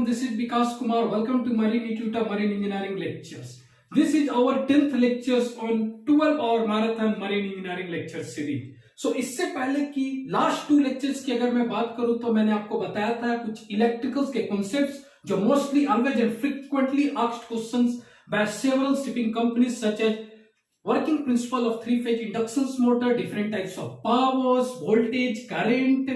this is Vikas Kumar. Welcome to Marine Institute Marine Engineering Lectures. This is our 10th lectures on 12-hour marathon Marine Engineering Lecture Series. So इससे पहले की last 2 lectures की अगर मैं बात करूं तो मैंने आपको बताया था कुछ इलेक्ट्रिकल्स के कॉन्सेप्ट्स जो mostly always and frequently asked questions by several shipping companies such as working principle of 3-phase induction motor, different types of powers, voltage, current,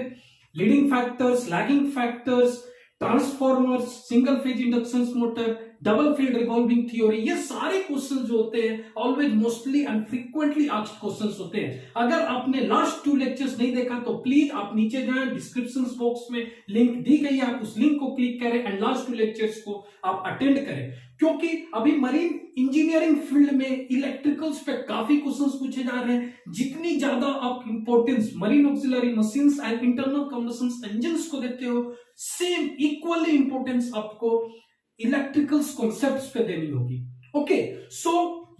leading factors, lagging factors, transformers, single phase induction motor, double field revolving theory, ये सारे question जो होते हैं always mostly and frequently asked questions होते हैं. अगर आपने last 2 lectures नहीं देखा तो प्लीज आप नीचे जाएं, डिस्क्रिप्शन बॉक्स में लिंक दी गई है, आप उस लिंक को क्लिक करें एंड लास्ट 2 लेक्चर्स को आप अटेंड करें. क्योंकि अभी मरीन इंजीनियरिंग फील्ड में इलेक्ट्रिकल्स पे काफी क्वेश्चंस पूछे जा रहे हैं. जितनी ज्यादा आप importance marine auxiliary machines and internal combustion engines को देते हो, सेम इक्वली इंपॉर्टेंस आपको इलेक्ट्रिकल्स कॉन्सेप्ट्स पे देनी होगी. ओके, सो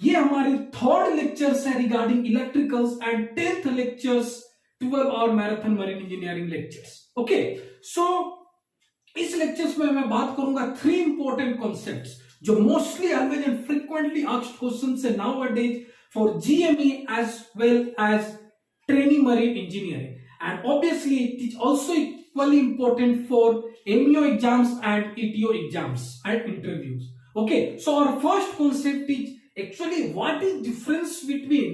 ये हमारी 3rd लेक्चर्स है regarding electricals and 10th lectures 12-hour marathon marine engineering lectures. Okay, so इस लेक्चर्स में मैं बात करूंगा 3 इंपॉर्टेंट कॉन्सेप्ट्स जो mostly always and frequently asked questions है nowadays for GME as well as trainee marine engineering, and obviously it is also equally important for MEO exams and ETO exams and interviews. Okay, so our first concept is actually what is difference between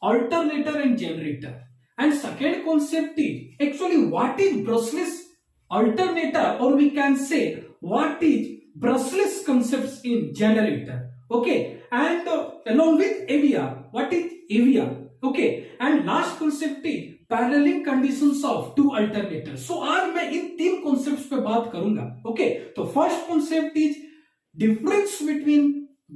alternator and generator, and second concept is actually what is brushless alternator, or we can say what is brushless concepts in generator. Okay, and along with AVR, what is AVR? Okay, and last concept is paralleling conditions of 2 alternators. So आज मैं इन 3 concepts पे बात करूंगा. Okay, तो first concept is difference between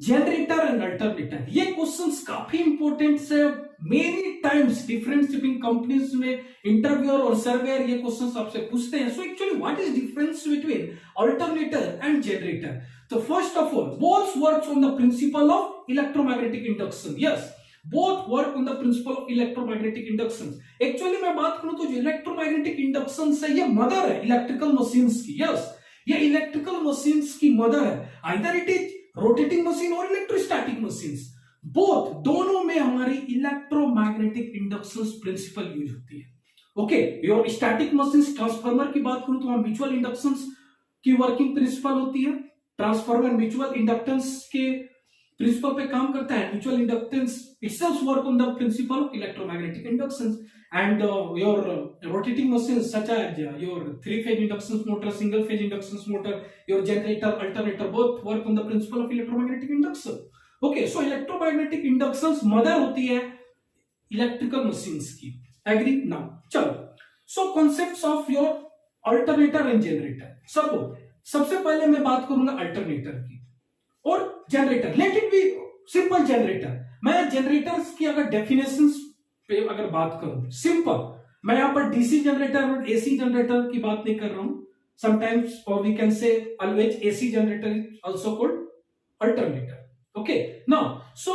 generator and alternator. ये questions काफी important है. Many times different shipping companies में इंटरव्यूअर और सर्वेयर ये क्वेश्चंस आपसे पूछते हैं. So actually what is difference between alternator and generator? तो first of all, both works on the principle of electromagnetic induction. Yes, both work on the principle of electromagnetic induction. Actually मैं बात करूं तो जो electromagnetic induction है ये mother है electrical machines की. यस, ये इलेक्ट्रिकल मशीन्स की मदर है. Either it is rotating machine और इलेक्ट्रोस्टैटिक मशीन्स, बोथ दोनों में हमारी इलेक्ट्रोमैग्नेटिक इंडक्शन प्रिंसिपल यूज होती है. Okay, your static machines, transformer की बात करूं तो वहां म्यूचुअल इंडक्शन की वर्किंग प्रिंसिपल होती है. ट्रांसफार्मर म्यूचुअल इंडक्टेंस के प्रिंसिपल पे काम करता है. Mutual inductance itself work on the principle of electromagnetic induction, and your rotating machines such as your 3-phase induction motor, single phase induction motor, your generator, alternator, both work on the principle of electromagnetic induction. Okay, so electromagnetic inductions mother होती है electrical machines की. Agree? Now चलो, so concepts of your alternator and generator. सबसे पहले मैं बात करूंगा alternator की और generator. Let it be simple generator. मैं जनरेटर्स की अगर डेफिनेशंस पे अगर बात करूं, सिंपल, मैं यहां पर डीसी जनरेटर और एसी जनरेटर की बात नहीं कर रहा हूं. समटाइम्स और we can say always AC generator is also called alternator. Okay, now so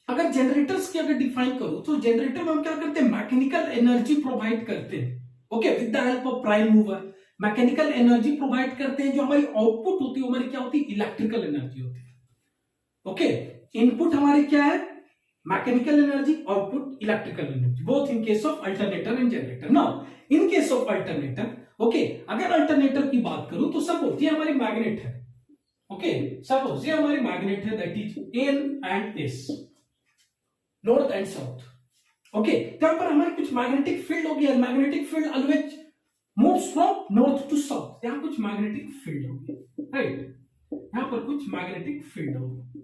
अगर जनरेटर्स की अगर डिफाइन करूं तो जनरेटर में हम क्या करते हैं? मैकेनिकल एनर्जी प्रोवाइड करते हैं. Okay, with the help of prime mover mechanical energy provide करते हैं. जो हमारी आउटपुट होती है हमारी क्या होती है? इलेक्ट्रिकल एनर्जी होती है. ओके, इनपुट हमारे क्या है? Mechanical energy, output electrical energy, both in case of alternator and generator. Now in case of alternator, okay, अगर अल्टरनेटर की बात करूं तो सपोज ये हमारी मैग्नेट है. ओके, सपोज ये हमारी मैग्नेट है, that is N and S, north and south. Okay, यहां पर हमारी कुछ मैग्नेटिक फील्ड होगी. Magnetic field always moves from north to south. यहां कुछ मैग्नेटिक फील्ड होगी, राइट? यहां पर कुछ मैग्नेटिक फील्ड होगी.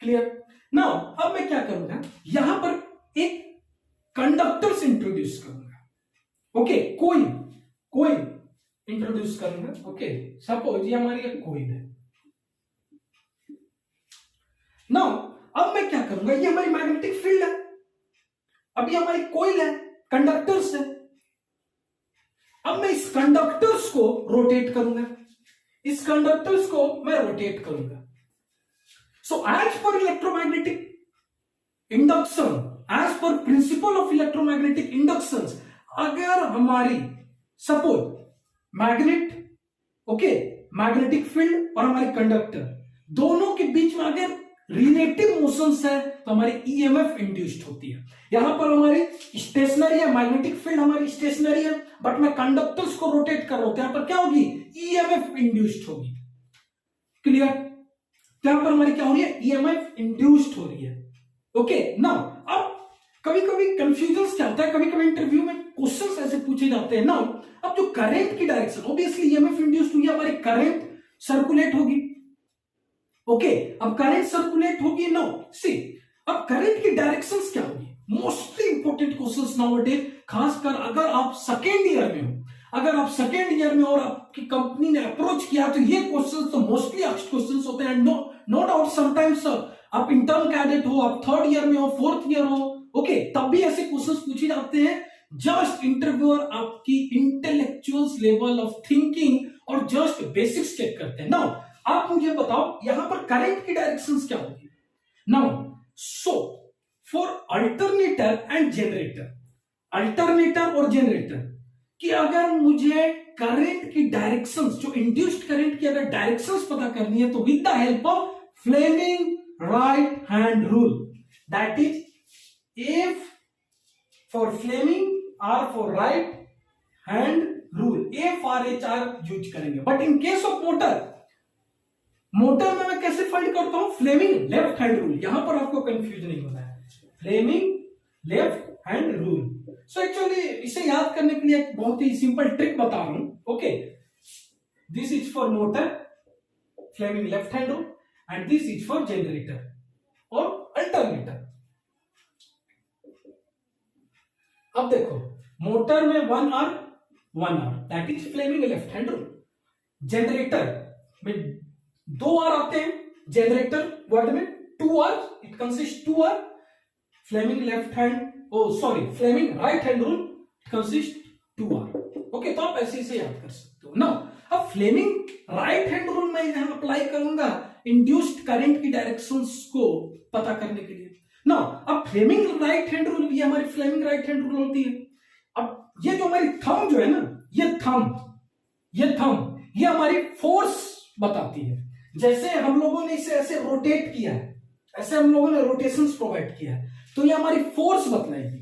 क्लियर? नाउ अब मैं क्या करूंगा, यहां पर एक कंडक्टर्स इंट्रोड्यूस करूंगा. ओके, कोई इंट्रोड्यूस करूंगा. ओके, सपोज ये हमारी एक कोइल है. नाउ अब मैं क्या करूंगा, ये हमारी मैग्नेटिक फील्ड है, अब ये हमारी कोइल है, कंडक्टर्स है. अब मैं इस कंडक्टर्स को रोटेट करूंगा. इस कंडक्टर्स को मैं रोटेट करूंगा. So as per electromagnetic induction, as per principle of electromagnetic inductions, अगर हमारी suppose magnet, okay, magnetic field और हमारे कंडक्टर दोनों के बीच में अगर रिलेटिव मोशंस है तो हमारी ईएमएफ इंड्यूस्ड होती है। यहां पर हमारी स्टेशनरी है, मैग्नेटिक फील्ड हमारी स्टेशनरी है, बट मैं कंडक्टर्स को रोटेट कर रहा हूं, यहां पर क्या होगी, ईएमएफ इंड्यूस्ड होगी। क्लियर? यहां पर हमारी क्या हो रही है, ईएमएफ इंड्यूस्ड हो रही है। ओके नाउ, अब कभी कभी कंफ्यूजन क्या होता है, कभी कभी इंटरव्यू में क्वेश्चंस ऐसे पूछे जाते हैं ना, अब जो करंट की डायरेक्शन, ऑब्वियसली ईएमएफ इंड्यूस्ड हुई, हमारी करंट सर्कुलेट होगी। ओके, अब करंट सर्कुलेट होगी ना, सी अब करंट की डायरेक्शंस क्या होगी, मोस्टली इंपॉर्टेंट क्वेश्चंस नाउअडेज, खासकर अगर आप सेकेंड ईयर में हो, अगर आप सेकेंड ईयर में और आपकी कंपनी ने अप्रोच किया तो ये क्वेश्चंस तो मोस्टली आस्क्ड क्वेश्चंस होते हैं। नो डाउट समटाइम्स आप इंटर्न कैडेट हो, आप थर्ड ईयर में हो, फोर्थ ईयर हो, ओके, तब भी ऐसे क्वेश्चंस पूछे जाते हैं। जस्ट इंटरव्यूअर आपकी इंटेलेक्चुअल लेवल ऑफ थिंकिंग और जस्ट बेसिक्स चेक करते हैं। नाउ आप मुझे बताओ यहां पर करंट की डायरेक्शंस क्या होगी। Now so for alternator and generator, alternator और जनरेटर कि अगर मुझे करंट की डायरेक्शंस, जो इंड्यूस्ड करंट की अगर डायरेक्शंस पता करनी है तो with the help of Fleming right hand rule, that is F for Fleming, R for right hand rule, FRHR use करेंगे। But in case of motor, motor में मैं कैसे फाइंड करता हूं, फ्लेमिंग लेफ्ट हैंड रूल, यहां पर आपको confuse नहीं होना है, Fleming left hand rule. So actually इसे याद करने के लिए एक बहुत ही सिंपल ट्रिक बता रहा हूं। Okay, this is for motor, Fleming left hand rule, and this is for generator और अल्टरनेटर। अब देखो, मोटर में 1 R that is Fleming left hand rule. Generator में 2 आर आते हैं, जनरेटर वर्ड में 2 R, it consist 2 R, Fleming left hand, Fleming right hand rule, it consist 2 R. Okay, तो आप ऐसे से याद कर सकते हो ना। अब फ्लेमिंग राइट हैंड रूल में यहां अप्लाई करूंगा इंड्यूस्ड करंट की डायरेक्शंस को पता करने के लिए ना। अब फ्लेमिंग राइट हैंड रूल भी हमारी फ्लेमिंग राइट हैंड रूल होती है। अब ये जो हमारी थंब जो है ना, ये थंब ये हमारी फोर्स बताती है। जैसे हम लोगों ने इसे ऐसे रोटेट किया है, ऐसे हम लोगों ने रोटेशंस प्रोवाइड किया है, तो ये हमारी फोर्स बतलाएगी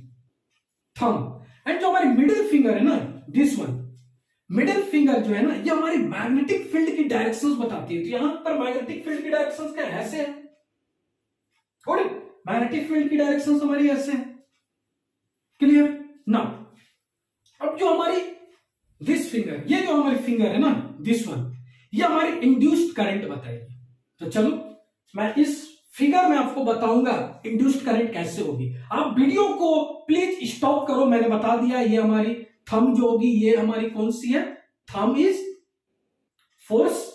थंब। एंड जो हमारी मिडिल फिंगर है ना, दिस वन, मिडिल फिंगर जो है ना, ये हमारी मैग्नेटिक फील्ड की डायरेक्शंस बताती है। तो यहां पर मैग्नेटिक फील्ड की डायरेक्शंस क्या है, ऐसे है, थोड़ी मैग्नेटिक फील्ड की डायरेक्शंस हमारी ऐसे है। क्लियर ना? अब जो हमारी दिस फिंगर, ये जो हमारी फिंगर है ना, दिस वन, ये हमारी इंड्यूस्ड करंट बताएगी। तो चलो मैं इस फिगर में आपको बताऊंगा इंड्यूस्ड करंट कैसे होगी। आप वीडियो को प्लीज स्टॉप करो, मैंने बता दिया ये हमारी थंब जो होगी, ये हमारी कौन सी है, thumb is force,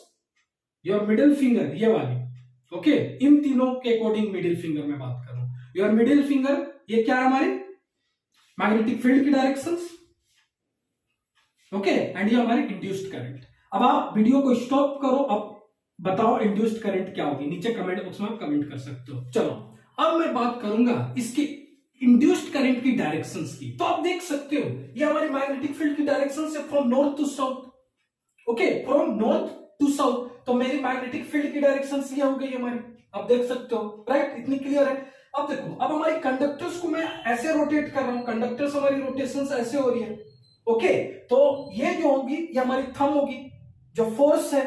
your middle finger ये वाली। ओके, इन तीनों के अकॉर्डिंग मिडिल फिंगर में बात करूं, योर मिडिल फिंगर ये क्या है, हमारी मैग्नेटिक फील्ड की डायरेक्शंस। ओके, एंड ये हमारी इंड्यूस्ड करंट। अब आप वीडियो को स्टॉप करो, अब बताओ इंड्यूस्ड करंट क्या होगी, नीचे कमेंट बॉक्स में आप कमेंट कर सकते हो। चलो अब मैं बात करूंगा इसकी इंड्यूस्ड करंट की डायरेक्शंस की। तो आप देख सकते हो ये हमारी मैग्नेटिक फील्ड की डायरेक्शंस है from north to south. Okay, from north to south, तो मेरी मैग्नेटिक फील्ड की डायरेक्शन ये हो गई हमारी, आप देख सकते हो, राइट, इतनी क्लियर है। अब देखो, अब हमारी कंडक्टर्स को मैं ऐसे रोटेट कर रहा हूं, कंडक्टर्स हमारी रोटेशन ऐसे हो रही है। ओके, तो ये जो होगी ये हमारी थंब होगी, जो फोर्स है।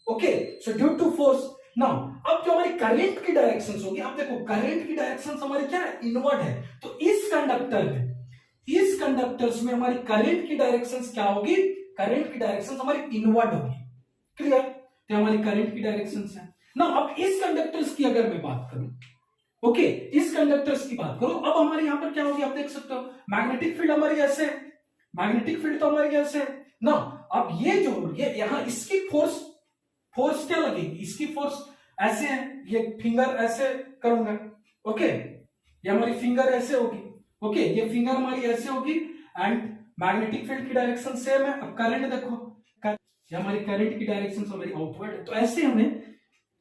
Okay, so due to force. Now अब जो हमारी करंट की डायरेक्शंस होगी, अब देखो करंट की डायरेक्शंस हमारी क्या है, इनवर्ड है। तो इस कंडक्टर में, इस कंडक्टर्स में हमारी करंट की डायरेक्शंस क्या होगी, करंट की डायरेक्शंस हमारी इनवर्ड होगी। क्लियर? तो हमारी करंट की डायरेक्शंस है ना। अब इस कंडक्टर्स की अगर मैं बात करूं, ओके, इस कंडक्टर्स की बात करूं, अब हमारे यहां पर क्या होगी, आप देख सकते हो मैग्नेटिक फील्ड हमारी ऐसे है, मैग्नेटिक फील्ड तो हमारी ऐसे है ना। अब ये जो ये यहां इसकी फोर्स क्या लगेगी, इसकी फोर्स ऐसे है, ये फिंगर ऐसे करूंगा। ओके, ये हमारी फिंगर ऐसे होगी। ओके, ये फिंगर हमारी ऐसे होगी एंड मैग्नेटिक फील्ड की डायरेक्शन सेम है। अब करंट देखो, ये हमारी करंट की डायरेक्शन हमारी आउटवर्ड है। तो ऐसे हमें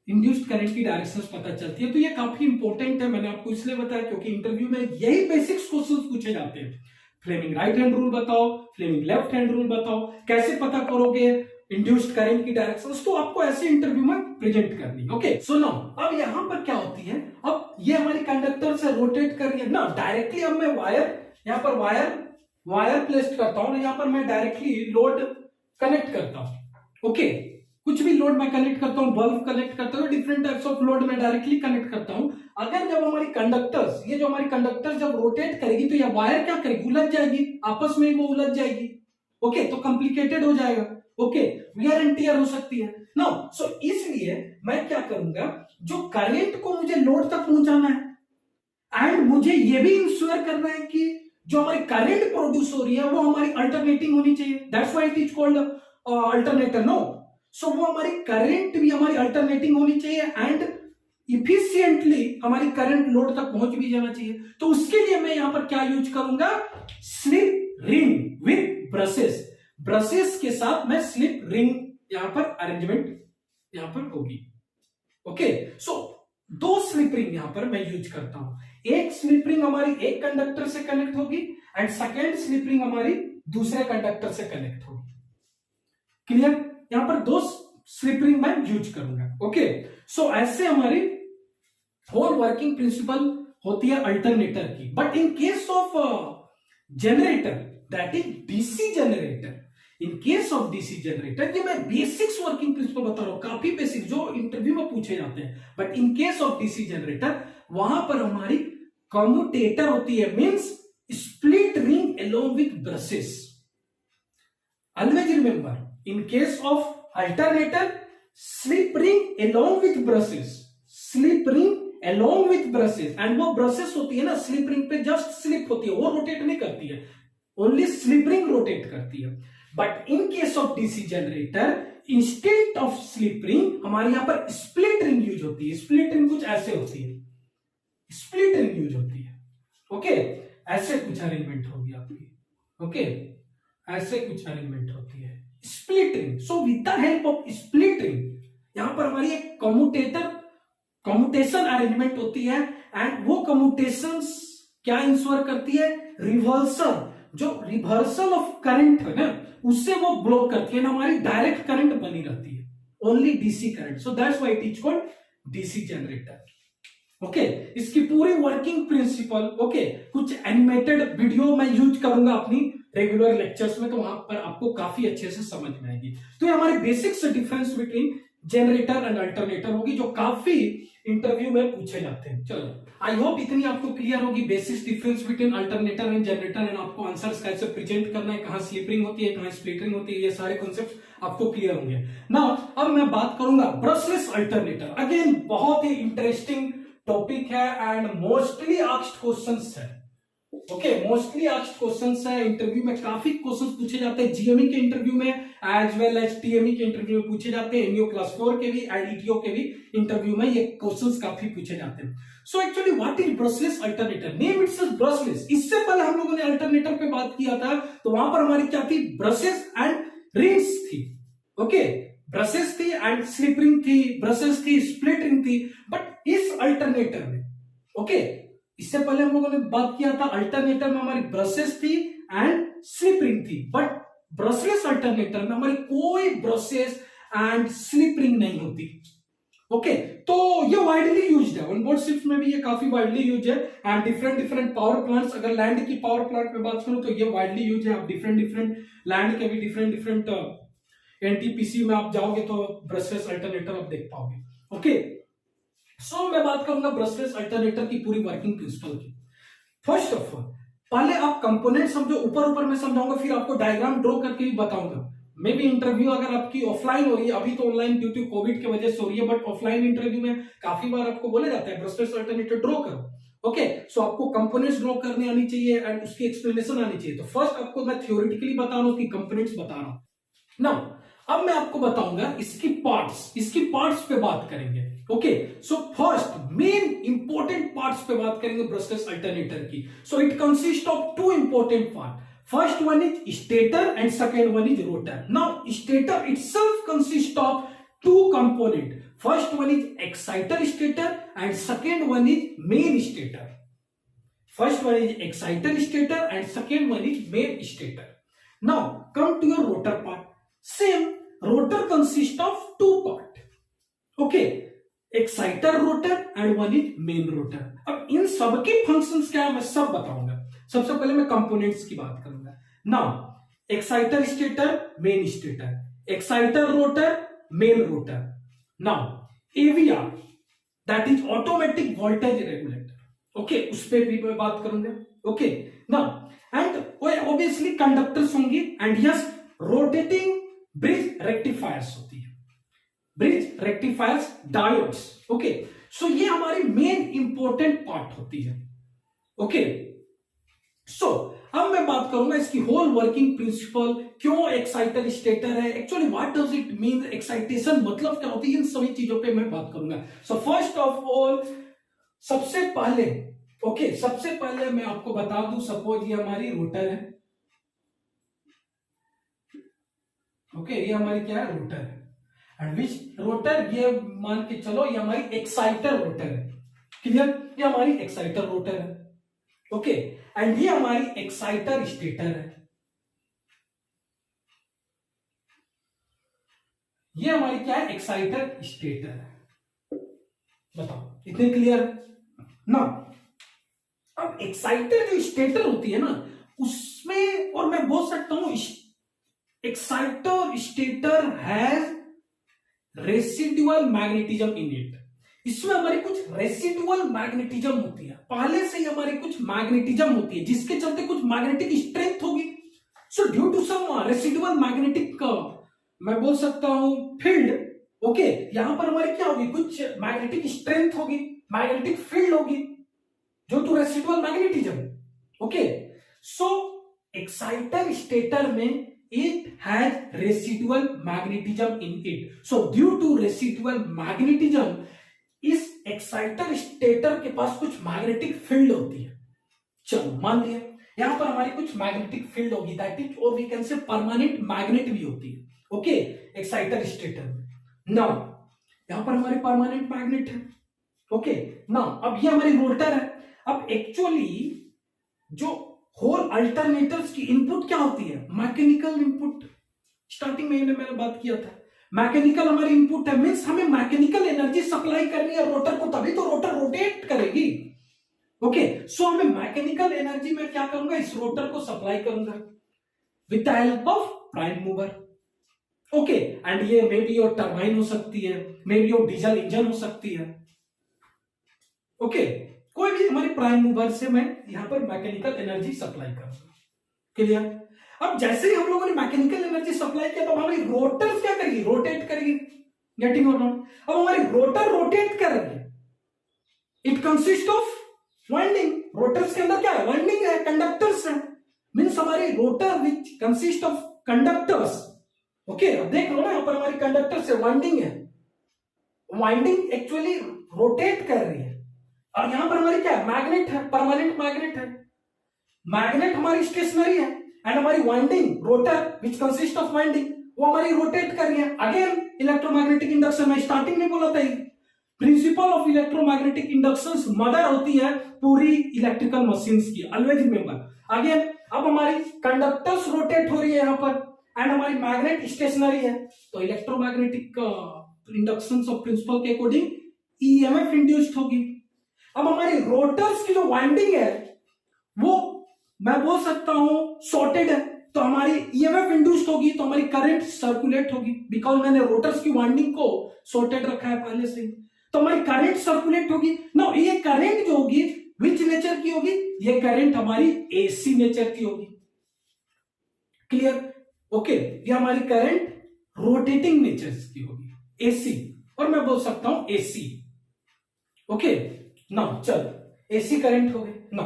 इंड्यूस्ड करंट की डायरेक्शंस पता चलती है। तो ये काफी इंपॉर्टेंट है, मैंने आपको इसलिए बताया क्योंकि इंटरव्यू में यही बेसिक्स क्वेश्चंस पूछे जाते हैं। फ्लेमिंग राइट हैंड रूल बताओ, फ्लेमिंग लेफ्ट हैंड रूल बताओ, कैसे पता करोगे इंड्यूस्ड करंट की डायरेक्शंस, तो आपको ऐसे इंटरव्यू में प्रेजेंट करनी। ओके, सो नाउ अब यहां पर क्या होती है, अब ये हमारी कंडक्टर से रोटेट कर रही है ना डायरेक्टली। अब मैं यहां पर वायर प्लेस करता हूं, यहां पर मैं डायरेक्टली लोड कनेक्ट करता हूं। ओके, कुछ भी लोड मैं कनेक्ट करता हूं, बल्ब कनेक्ट करता हूं, डिफरेंट टाइप्स ऑफ लोड मैं डायरेक्टली कनेक्ट करता हूं। अगर जब हमारी कंडक्टर्स, ये जो हमारी कंडक्टर जब रोटेट करेगी तो ये वायर क्या करेगी, उलझ जाएगी, आपस में वो उलझ जाएगी। ओके, तो कॉम्प्लिकेटेड हो जाएगा। ओके, वियर एंड टियर हो सकती है ना। सो इसलिए मैं क्या करूंगा, जो करंट को मुझे लोड तक पहुंचाना है एंड मुझे ये भी इंश्योर करना है कि जो हमारी करंट प्रोड्यूस हो रही है वो हमारी अल्टरनेटिंग होनी चाहिए। That's why it is called alternator, no. So वो हमारी करंट भी हमारी अल्टरनेटिंग होनी चाहिए एंड इफिशिएंटली हमारी करंट लोड तक पहुंच भी जाना चाहिए। तो उसके लिए मैं यहां पर क्या यूज करूंगा, slip ring with brushes. Brushes के साथ मैं स्लिप रिंग यहां पर अरेंजमेंट यहां पर होगी। ओके, सो 2 स्लिप रिंग यहां पर मैं यूज करता हूं। एक स्लिप रिंग हमारी एक कंडक्टर से कनेक्ट होगी एंड सेकेंड स्लिप रिंग हमारी दूसरे कंडक्टर से कनेक्ट होगी। क्लियर, यहां पर 2 स्लिप रिंग मैं यूज करूंगा। ओके, सो ऐसे हमारी होल वर्किंग प्रिंसिपल होती है अल्टरनेटर की। But in case of generator, that is DC generator, in case of DC generator, ये मैं बेसिक्स वर्किंग प्रिंसिपल बता रहा हूं, काफी बेसिक जो इंटरव्यू में पूछे जाते हैं। But in case of DC generator वहां पर हमारी कम्यूटेटर होती है, means split ring along with brushes. Always remember, in case of alternator, slip ring along with brushes, slip ring along with brushes. And वो ब्रशेस होती है ना slip ring पे, जस्ट स्लिप होती है, वो रोटेट नहीं करती है, ओनली स्लिप रिंग रोटेट करती है। But in case of DC generator, instead of slip ring हमारे यहां पर स्प्लिट रिंग यूज होती है। स्प्लिट रिंग कुछ ऐसे होती है, स्प्लिट रिंग यूज होती है। ओके, ऐसे कुछ अरेंजमेंट होगी आपकी। ओके, ऐसे कुछ अरेंजमेंट होती है split ring. So with the help of split ring यहां पर हमारी एक कम्यूटेशन अरेंजमेंट होती है एंड वो कम्यूटेशंस क्या इंश्योर करती है, रिवर्सल, जो रिवर्सल ऑफ करंट है ना उससे वो ब्लॉक करती है ना, हमारी डायरेक्ट करंट बनी रहती है, only DC current. So that's why it is called DC generator. Okay, इसकी पूरी वर्किंग प्रिंसिपल, ओके, कुछ एनिमेटेड वीडियो मैं यूज करूंगा अपनी रेगुलर लेक्चर्स में, तो वहां पर आपको काफी अच्छे से समझ में आएगी। तो ये हमारी basics difference between generator and alternator होगी, जो काफी इंटरव्यू में पूछे जाते हैं। चलो, आई होप इतनी आपको क्लियर होगी basics difference between alternator and generator, and आपको आंसर्स कैसे प्रेजेंट करना है, कहां स्लिपिंग होती है, कहां स्प्लिटरिंग होती है, ये सारे कॉन्सेप्ट आपको क्लियर होंगे। नाउ अब मैं बात करूंगा ब्रशलेस अल्टरनेटर। अगेन बहुत ही इंटरेस्टिंग टॉपिक है एंड मोस्टली आस्क्ड क्वेश्चंस है। ओके, मोस्टली आस्क्ड क्वेश्चंस है, इंटरव्यू में काफी क्वेश्चंस पूछे जाते हैं, जीएमई के इंटरव्यू में एज वेल एज टीएमई के इंटरव्यू में पूछे जाते हैं, एमईओ क्लास 4 के भी एंड ईटीओ के भी इंटरव्यू में ये क्वेश्चंस काफी पूछे जाते हैं। So actually what is brushless alternator, name itself brushless. इससे पहले हम लोगों ने अल्टरनेटर पे बात किया था, तो वहां पर हमारी क्या थी, ब्रशेस एंड रिंग्स थी। ओके, ब्रशेस थी एंड स्लिप रिंग थी, ब्रशेस थी, स्प्लिट रिंग थी। बट इस अल्टरनेटर में, ओके, इससे पहले हम लोगों ने बात किया था अल्टरनेटर में हमारी ब्रशेस थी एंड स्लिप रिंग थी, बट ब्रशलेस अल्टरनेटर में हमारी कोई ब्रशेस एंड स्लिप रिंग नहीं होती। ओके, तो ये वाइडली यूज्ड है, ऑनबोर्ड शिप्स में भी ये काफी वाइडली यूज है एंड डिफरेंट पावर प्लांट्स, अगर लैंड की पावर प्लांट पे बात करूं तो ये वाइडली यूज है। आप डिफरेंट लैंड के भी डिफरेंट एनटीपीसी में आप जाओगे तो ब्रशलेस अल्टरनेटर आप देख पाओगे। ओके, सो मैं बात करूंगा ब्रशलेस अल्टरनेटर की पूरी वर्किंग प्रिंसिपल की। फर्स्ट ऑफ ऑल पहले आप कंपोनेंट समझो, ऊपर मैं समझाऊंगा, फिर आपको डायग्राम ड्रॉ करके भी बताऊंगा। मे भी इंटरव्यू अगर आपकी ऑफलाइन हो रही है, अभी तो ऑनलाइन ड्यू टू कोविड की वजह से हो रही है, बट ऑफलाइन इंटरव्यू में काफी बार आपको बोला जाता है ब्रशलेस अल्टरनेटर ड्रॉ करो। ओके, सो आपको कंपोनेंट्स ड्रॉ करने आनी चाहिए एंड उसकी एक्सप्लेनेशन आनी चाहिए। तो फर्स्ट आपको मैं थ्योरेटिकली बता रहा हूं, उसकी कंपोनेंट्स बता रहा हूं। नाउ अब मैं आपको बताऊंगा इसकी पार्ट्स पे बात करेंगे। Okay, so first main important parts पे बात करेंगे ब्रशलेस अल्टरनेटर की। So it consist of 2 important part. First one is stator and second one is rotor. Now stator itself consist of 2 component. First one is exciter stator and second one is main stator. First one is exciter stator and second one is main stator. Now come to your rotor part. Same rotor consist of two part, okay, exciter rotor and one is main rotor. अब इन सबके functions क्या है मैं सब बताऊंगा। सबसे पहले मैं कंपोनेंट्स की बात करूंगा। Now exciter stator, main stator, exciter rotor, main rotor. Now AVR that is automatic voltage regulator, okay, उस पर भी मैं बात करूंगा, okay. Now and obviously conductors होंगे and yes rotating bridge rectifiers होती है, bridge rectifiers, diodes, okay. So ये हमारी मेन इंपॉर्टेंट पार्ट होती है, ओके। सो अब मैं बात करूंगा इसकी होल वर्किंग प्रिंसिपल, क्यों एक्साइटर स्टेटर है, actually what does it mean, excitation मतलब क्या होती है, इन सभी चीजों पे मैं बात करूंगा। सो फर्स्ट ऑफ ऑल सबसे पहले, ओके, सबसे पहले मैं आपको बता दूं, सपोज ये हमारी रोटर है, ओके, ये हमारी क्या है, रोटर है। एंड विच रोटर, ये मान के चलो ये हमारी एक्साइटर रोटर है, क्लियर, ये हमारी एक्साइटर रोटर है, ओके। एंड ये हमारी एक्साइटर स्टेटर है, ये हमारी क्या है, एक्साइटर स्टेटर है। बताओ इतने क्लियर ना। अब एक्साइटर जो स्टेटर होती है ना उसमें, और मैं बोल सकता हूं exciter stator has residual magnetism in it, इसमें हमारी कुछ रेसिडुअल मैग्नेटिज्म होती है, पहले से ही हमारी कुछ मैग्नेटिज्म होती है जिसके चलते कुछ मैग्नेटिक स्ट्रेंथ होगी। So due to some residual magnetic, मैं बोल सकता हूं फील्ड, ओके, यहां पर हमारी क्या होगी, कुछ मैग्नेटिक स्ट्रेंथ होगी, मैग्नेटिक फील्ड होगी due to residual magnetism, okay. So exciter stator में it has residual magnetism in it, so due to residual magnetism इस एक्साइटर स्टेटर के पास कुछ मैग्नेटिक फील्ड होती है। चलो मान लिया यहां पर हमारी कुछ मैग्नेटिक फील्ड होगी, दैट इज, और we can say permanent magnet भी होती है, ओके, एक्साइटर स्टेटर में। नाउ यहां पर हमारी परमानेंट मैग्नेट है, ओके। नाउ अब ये हमारी रोटर है। अब एक्चुअली जो होल अल्टरनेटर्स की इनपुट क्या होती है, मैकेनिकल इनपुट, स्टार्टिंग में मैंने बात किया था, मैकेनिकल हमारी इनपुट है, मींस हमें मैकेनिकल एनर्जी सप्लाई करनी है रोटर को, तभी तो रोटर रोटेट करेगी, ओके। सो हमें मैकेनिकल एनर्जी में क्या करूंगा, इस रोटर को सप्लाई करूंगा with the help of prime mover, okay. And ये मे बी और टर्बाइन हो सकती है, मे बी और डीजल इंजन हो सकती है, ओके। कोई भी हमारे प्राइम मूवर से मैं यहां पर मैकेनिकल एनर्जी सप्लाई करूंगा, क्लियर। अब जैसे ही हम लोगों ने मैकेनिकल एनर्जी सप्लाई किया तो हमारी रोटर क्या करेगी, रोटेट करेगी, गेटिंग और नॉट। अब हमारी रोटर रोटेट कर रही है, it consist of winding, rotors के अंदर क्या है, वाइंडिंग है, कंडक्टर्स है, मींस हमारी rotor which consist of conductors, okay. अब देख लो ना यहां पर हमारी कंडक्टर्स है, वाइंडिंग है, वाइंडिंग एक्चुअली रोटेट कर रही है, और यहां पर हमारी क्या है, मैग्नेट है, परमानेंट मैग्नेट है, मैग्नेट हमारी स्टेशनरी है, एंड हमारी winding rotor which consist of winding वो हमारी रोटेट कर रही है। अगेन इलेक्ट्रोमैग्नेटिक इंडक्शन, में स्टार्टिंग में बोला था principal of electromagnetic induction mother होती है पूरी इलेक्ट्रिकल मशीन्स की, ऑलवेज रिमेंबर। अगेन अब हमारी कंडक्टर्स रोटेट हो रही है यहां पर, एंड हमारी मैग्नेट स्टेशनरी है, तो इलेक्ट्रोमैग्नेटिक इंडक्शन ऑफ प्रिंसिपल के अकॉर्डिंग ईएमएफ इंड्यूस्ड होगी। अब हमारी रोटर्स की जो वाइंडिंग है वो मैं बोल सकता हूं शॉर्टेड है, तो हमारी ईएमएफ इंड्यूस्ड होगी, तो हमारी करंट सर्कुलेट होगी, बिकॉज मैंने रोटर्स की वाइंडिंग को शॉर्टेड रखा है पहले से, तो हमारी करंट सर्कुलेट होगी ना। ये करंट जो होगी विच नेचर की होगी, ये करंट हमारी एसी नेचर की होगी, क्लियर, ओके। ये हमारी करंट रोटेटिंग नेचर की होगी, एसी, और मैं बोल सकता हूं एसी, ओके। ना चल एसी करंट हो गए ना।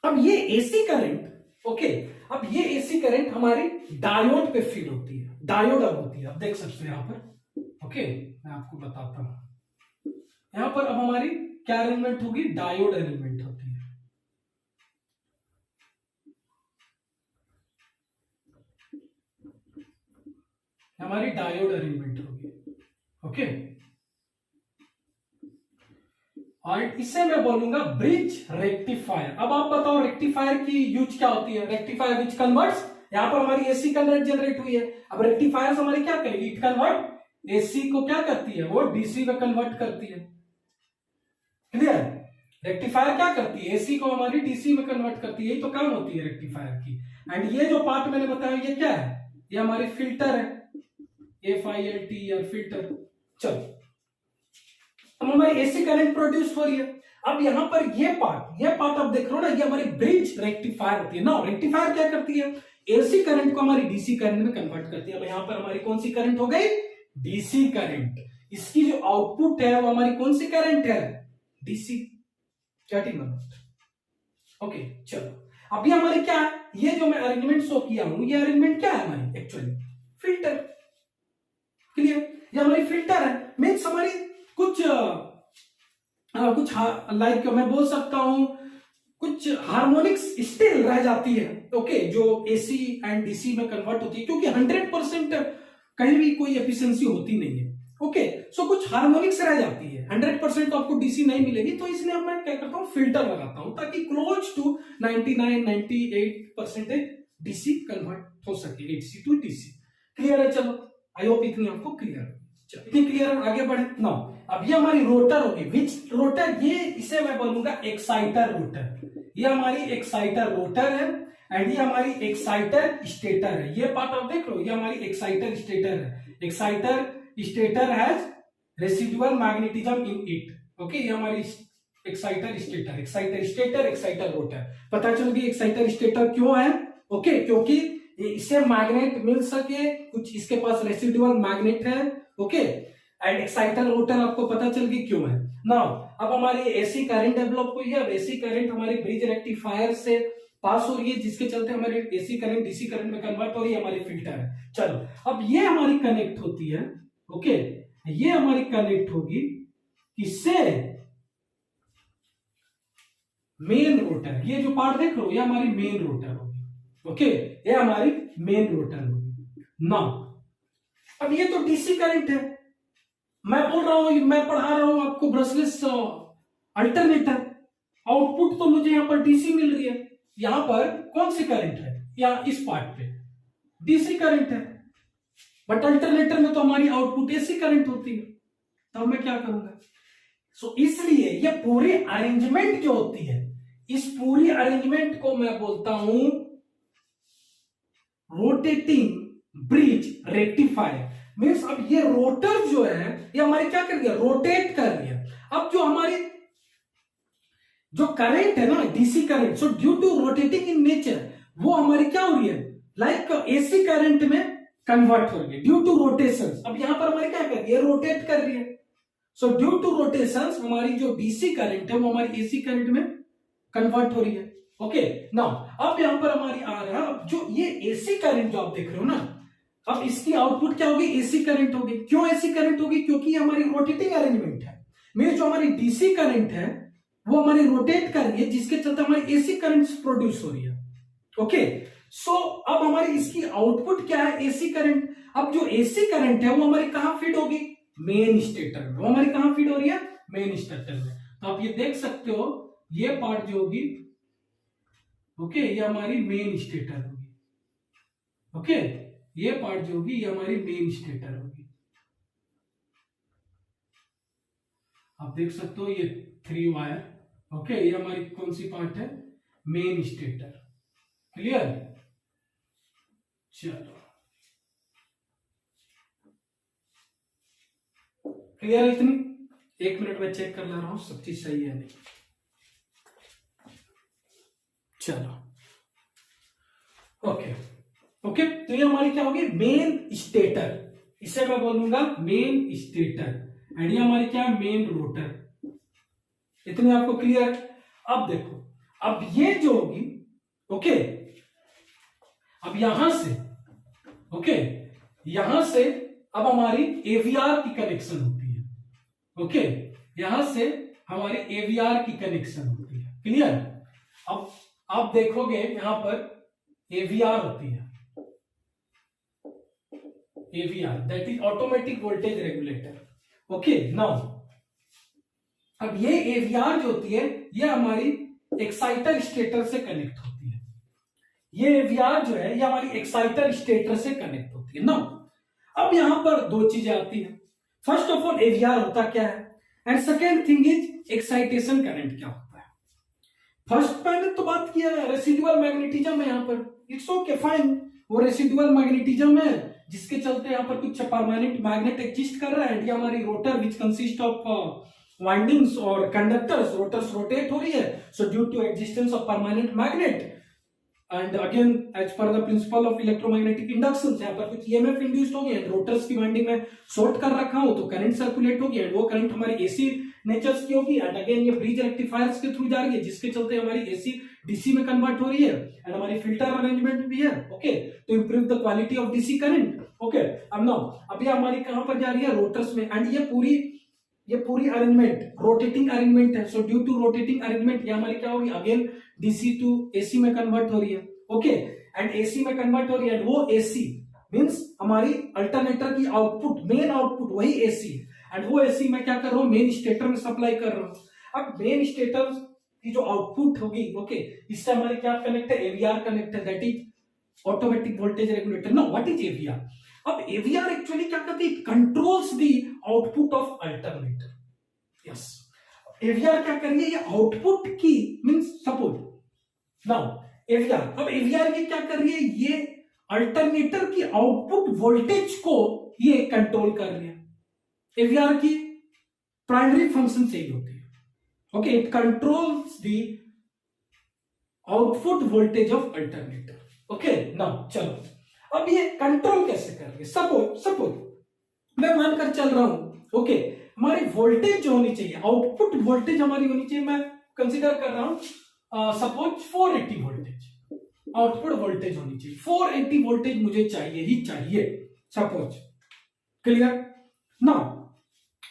अब ये एसी करंट, ओके, अब ये एसी करंट हमारी डायोड पे फीड होती है, डायोड अब होती है, अब देख सकते हैं यहां पर, ओके, मैं आपको बताता हूं। यहां पर अब हमारी क्या अरेंजमेंट होगी, डायोड अरेंजमेंट होती है, हमारी डायोड अरेंजमेंट होगी, ओके। और इसे मैं बोलूंगा ब्रिज रेक्टिफायर। अब आप बताओ रेक्टिफायर की यूज क्या होती है, रेक्टिफायर विच कन्वर्ट्स यहाँ पर हमारी एसी करंट जनरेट हुई है। अब रेक्टिफायर्स हमारी क्या करेगी, इट कन्वर्ट एसी को क्या करती है, वो डीसी में कन्वर्ट करती है। क्लियर, रेक्टिफायर क्या करती है, एसी को हमारी डीसी में कन्वर्ट करती है, यही तो काम होती है रेक्टिफायर की। एंड ये जो पार्ट मैंने बताया ये क्या है, ये हमारी फिल्टर है, FILTER फिल्टर। चलो, अब हमारी एसी करंट प्रोड्यूस हो रही है। अब यहां पर ये पार्ट आप देख रहे हो ना, ये हमारी ब्रिज रेक्टिफायर होती है ना। रेक्टिफायर क्या करती है, एसी करंट को हमारी डीसी करंट में कन्वर्ट करती है। अब यहां पर हमारी कौन सी करंट हो गई, डीसी करंट। इसकी जो आउटपुट है वो हमारी कौन सी करंट है, डीसी। ओके चलो, अभी हमारी क्या है, ये जो मैं अरेंजमेंट शो किया हूं, ये अरेंजमेंट क्या है हमारी, एक्चुअली फिल्टर। क्लियर, ये हमारी फिल्टर है, मीन्स हमारी कुछ लाइक मैं बोल सकता हूं कुछ हार्मोनिक्स स्टिल रह जाती है। ओके, जो एसी एंड डीसी में कन्वर्ट होती है, क्योंकि 100% कहीं भी कोई एफिशिएंसी होती नहीं है। ओके, सो कुछ हार्मोनिक्स रह जाती है, 100% तो आपको डीसी नहीं मिलेगी, तो इसलिए मैं क्या करता हूं, फिल्टर लगाता हूं, ताकि क्लोज टू 99-98% डीसी कन्वर्ट हो सके, एसी टू डीसी। क्लियर है, चलो आई होप इतनी आपको क्लियर है। इतनी क्लियर है, आगे बढ़े ना। अब ये हमारी रोटर होगी, विच रोटर, ये इसे मैं बोलूंगा एक्साइटर रोटर। ये हमारी एक्साइटर रोटर है एंड ये हमारी एक्साइटर स्टेटर है। ये पार्ट आप देख लो, ये हमारी एक्साइटर स्टेटर है। Exciter stator has residual magnetism in it. Okay, ये हमारी exciter stator, exciter stator, exciter rotor. पता चल गई एक्साइटर स्टेटर क्यों है। ओके, क्योंकि इसे मैग्नेट मिल सके, कुछ इसके पास रेसिडुअल मैग्नेट है। ओके, एंड एक्साइटर रोटर आपको पता चल गई क्यों है। नाउ अब हमारी एसी करंट डेवलप हुई है। अब एसी करंट हमारी ब्रिज रेक्टिफायर से पास हो रही है, जिसके चलते हमारी एसी करंट डीसी करंट में कन्वर्ट हो रही है, हमारी फिल्टर है। चलो, अब ये हमारी कनेक्ट होती है। ओके, ये हमारी कनेक्ट होगी किससे, मेन रोटर। ये जो पार्ट देख रहे हो, ये हमारी मेन रोटर होगी। ओके, ये हमारी मेन रोटर होगी। नाउ अब ये तो डीसी करंट है, मैं बोल रहा हूं, मैं पढ़ा रहा हूं आपको ब्रशलेस अल्टरनेटर। आउटपुट तो मुझे यहां पर डीसी मिल रही है। यहां पर कौन सी करंट है, या इस पार्ट पे डीसी करंट है, बट अल्टरनेटर में तो हमारी आउटपुट एसी करंट होती है। तब मैं क्या करूंगा, सो इसलिए ये पूरी अरेंजमेंट जो होती है, इस पूरी अरेंजमेंट को मैं बोलता हूं रोटेटिंग ब्रिज रेक्टिफायर। मीन्स अब ये रोटर जो है, ये हमारी क्या कर रही है, रोटेट कर रही है। अब जो हमारी जो करंट है ना, DC current, so due to rotating in nature, वो हमारी क्या हो रही है, लाइक एसी करंट में कन्वर्ट हो रही है ड्यू टू रोटेशन। अब यहां पर हमारी क्या कर रही है, रोटेट कर रही है। सो ड्यू टू रोटेशन हमारी जो डीसी करंट है वो हमारी एसी करंट में कन्वर्ट हो रही है। ओके, नाउ अब यहां पर हमारी आ रहा है, जो ये एसी करंट जो आप देख रहे हो ना, अब इसकी आउटपुट क्या होगी, एसी करंट होगी। क्यों एसी करंट होगी, क्योंकि हमारी रोटेटिंग अरेंजमेंट है। मेरी जो हमारी डीसी करंट है वो हमारी रोटेट कर रही है, जिसके चलते हमारी एसी करंट प्रोड्यूस हो रही है। ओके, सो अब हमारी इसकी आउटपुट क्या है, एसी करंट। अब जो एसी करंट है वो हमारी कहां फीड होगी, मेन स्टेटर में। वो हमारी कहां फीड हो रही है, मेन स्टेटर में। तो आप ये देख सकते हो, ये पार्ट जो होगी, ओके, ये हमारी मेन स्टेटर होगी। ओके, ये पार्ट जो होगी ये हमारी मेन स्टेटर होगी। आप देख सकते हो ये 3 वायर। ओके, ये हमारी कौन सी पार्ट है, मेन स्टेटर। क्लियर, चलो क्लियर इतनी। 1 मिनट में चेक कर ले रहा हूं सब चीज सही है नहीं। चलो, ओके ओके, तो ये हमारी क्या होगी, मेन स्टेटर। इसे मैं बोलूंगा मेन स्टेटर, एंड ये हमारी क्या है, मेन रोटर। इतनी आपको क्लियर। अब देखो, अब ये जो होगी, ओके, अब यहां से, ओके, यहां से अब हमारी एवीआर की कनेक्शन होती है। ओके, यहां से हमारी एवीआर की कनेक्शन होती है। क्लियर। अब आप देखोगे यहां पर एवीआर होती है, AVR that is automatic voltage regulator. Okay, now अब ये एवीआर जो होती है ये हमारी एक्साइटर स्टेटर से कनेक्ट होती है। ये एवीआर जो है ये हमारी एक्साइटर स्टेटर से कनेक्ट होती है ना। अब यहां पर दो चीजें आती हैं। फर्स्ट ऑफ ऑल एवीआर होता क्या है, and second thing is excitation current क्या होता है। फर्स्ट मैंने तो बात किया है रेसिडुअल मैग्नेटिज्म है यहाँ पर, इट्स ओके फाइन, वो रेसिडुअल मैग्नेटिज्म है जिसके चलते यहाँ पर कुछ परमानेंट मैग्नेट एग्जिस्ट कर रहा है। ये हमारी rotor which consist of windings और कंडक्टर्स, रोटर्स रोटेट हो रही है, so due to existence of permanent magnet and again as per the principle of electromagnetic induction, यहाँ पर कुछ ईएमएफ इंड्यूस्ड हो गए, रोटर्स की वाइंडिंग में शॉर्ट कर रखा हो तो करंट सर्कुलेट होगी एंड वो करंट हमारी एसी नेचर्स की होगी एंड अगेन ये ब्रिज रेक्टिफायर्स के थ्रू जा रही है जिसके चलते हमारी एसी डीसी में कन्वर्ट हो रही है एंड हमारी फिल्टर अरेंजमेंट भी है okay to improve the quality of DC current okay. अब नाउ अभी हमारी कहां पर जा रही है, रोटर्स में, एंड ये पूरी अरेंजमेंट रोटेटिंग अरेंजमेंट है, so due to rotating arrangement ये हमारी क्या होगी अगेन डीसी टू एसी में कन्वर्ट हो रही है ओके एंड एसी में कन्वर्ट हो रही है, वो एसी मींस हमारी अल्टरनेटर की आउटपुट, मेन आउटपुट वही एसी एंड वो एसी मैं क्या कर रहा हूं मेन स्टेटर में सप्लाई कर रहा हूं। अब मेन स्टेटर की जो आउटपुट होगी ओके इससे हमारे क्या कनेक्ट है, एवीआर कनेक्ट है, that is automatic voltage regulator. No what is AVR? अब एवीआर एक्चुअली क्या करती है, controls the output of alternator. Yes, AVR क्या कर रही है, ये आउटपुट की मींस सपोज नाउ एवीआर, अब एवीआर ये क्या कर रही है, ये अल्टरनेटर की आउटपुट वोल्टेज को ये कंट्रोल कर रही है। एवीआर की प्राइमरी फंक्शन यही होती है okay, it controls the output voltage of alternator okay. Now चलो अब ये कंट्रोल कैसे कर रही है, सपोज मैं मानकर चल रहा हूं ओके हमारी वोल्टेज जो होनी चाहिए, आउटपुट वोल्टेज हमारी होनी चाहिए, मैं कंसीडर कर रहा हूं सपोज 480 वोल्टेज आउटपुट वोल्टेज होनी चाहिए, 480 वोल्टेज मुझे चाहिए ही चाहिए सपोज, क्लियर। नाउ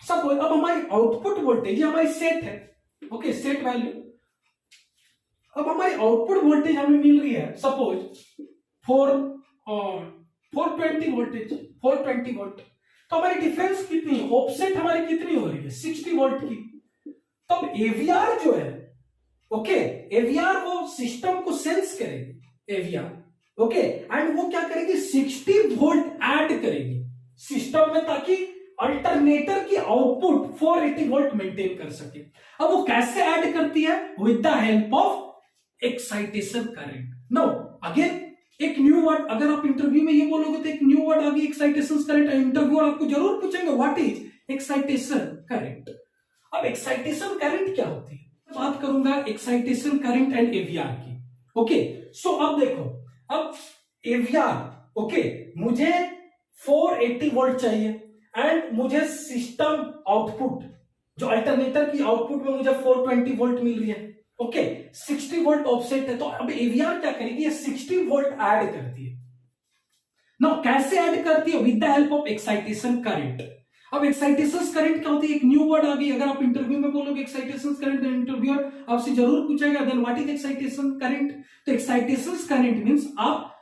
सपोज अब हमारी आउटपुट वोल्टेज हमारी सेट है ओके, सेट वैल्यू। अब हमारी आउटपुट वोल्टेज हमें मिल रही है सपोज 420 वोल्टेज, 420 वोल्ट, तो हमारी डिफरेंस कितनी है, ऑफसेट हमारी कितनी हो रही है 60 वोल्ट की। तो अब एवीआर जो है ओके, एवीआर वो सिस्टम को सेंस करेगी एवीआर ओके एंड वो क्या करेगी 60 वोल्ट ऐड करेगी सिस्टम में ताकि अल्टरनेटर की आउटपुट 480 वोल्ट मेंटेन कर सके। अब वो कैसे ऐड करती है, with the help of excitation current. Now again एक न्यू वर्ड, अगर आप इंटरव्यू में ये बोलोगे तो एक न्यू वर्ड आ गई एक्साइटेशन करंट, इंटरव्यूअर आपको जरूर पूछेंगे व्हाट इज एक्साइटेशन करंट। अब एक्साइटेशन करंट क्या होती है, बात करूंगा एक्साइटेशन करंट एंड एवीआर की ओके। सो अब देखो, अब एवीआर ओके मुझे 480 वोल्ट चाहिए एंड मुझे सिस्टम आउटपुट जो अल्टरनेटर की आउटपुट में मुझे 420 वोल्ट मिल रही है ओके 60 वोल्ट ऑफसेट है। तो अब एवीआर क्या करेगी, ये 60 वोल्ट ऐड करती है। नाउ कैसे ऐड करती है, with the help of excitation current. अब एक्साइटेशन करंट क्या होती है, एक न्यू वर्ड आ गई, अगर आप इंटरव्यू में बोलोगे एक्साइटेशन करंट तो इंटरव्यूअर आपसे जरूर पूछेगा then what is excitation current. तो एक्साइटेशन करंट मींस आप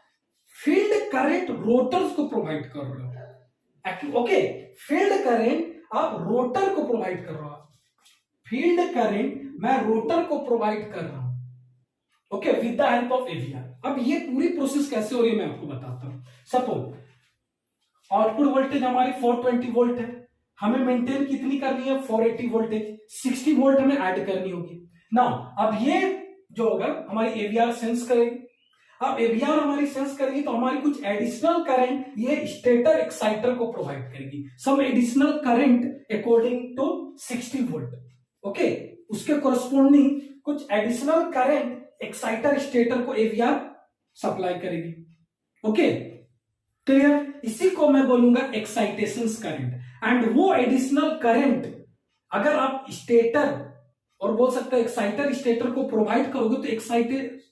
फील्ड करंट रोटर्स को प्रोवाइड कर रहे हो ओके, फील्ड करंट आप रोटर को प्रोवाइड कर रहे हो, फील्ड करंट मैं रोटर को प्रोवाइड कर रहा हूं okay with the help of AVR. अब ये पूरी प्रोसेस कैसे हो रही है मैं आपको बताता हूं। सपोज आउटपुट वोल्टेज हमारी 420 वोल्ट है, हमें मेंटेन कितनी करनी है 480 वोल्टेज, 60 वोल्ट हमें ऐड करनी होगी। नाउ अब ये जो होगा हमारी एवीआर सेंस करेगी, अब एवीआर हमारी सेंस करेगी तो हमारी कुछ एडिशनल करंट ये स्टेटर एक्साइटर को प्रोवाइड करेगी, some additional current according to 60 volt okay, उसके कोरस्पोंडिंग कुछ एडिशनल करंट एक्साइटर स्टेटर को एवीआर सप्लाई करेगी ओके, क्लियर। इसी को मैं बोलूंगा एक्साइटेशन करंट एंड वो एडिशनल करंट अगर आप स्टेटर और बोल सकते हैं एक्साइटर स्टेटर को प्रोवाइड करोगे तो एक्साइटर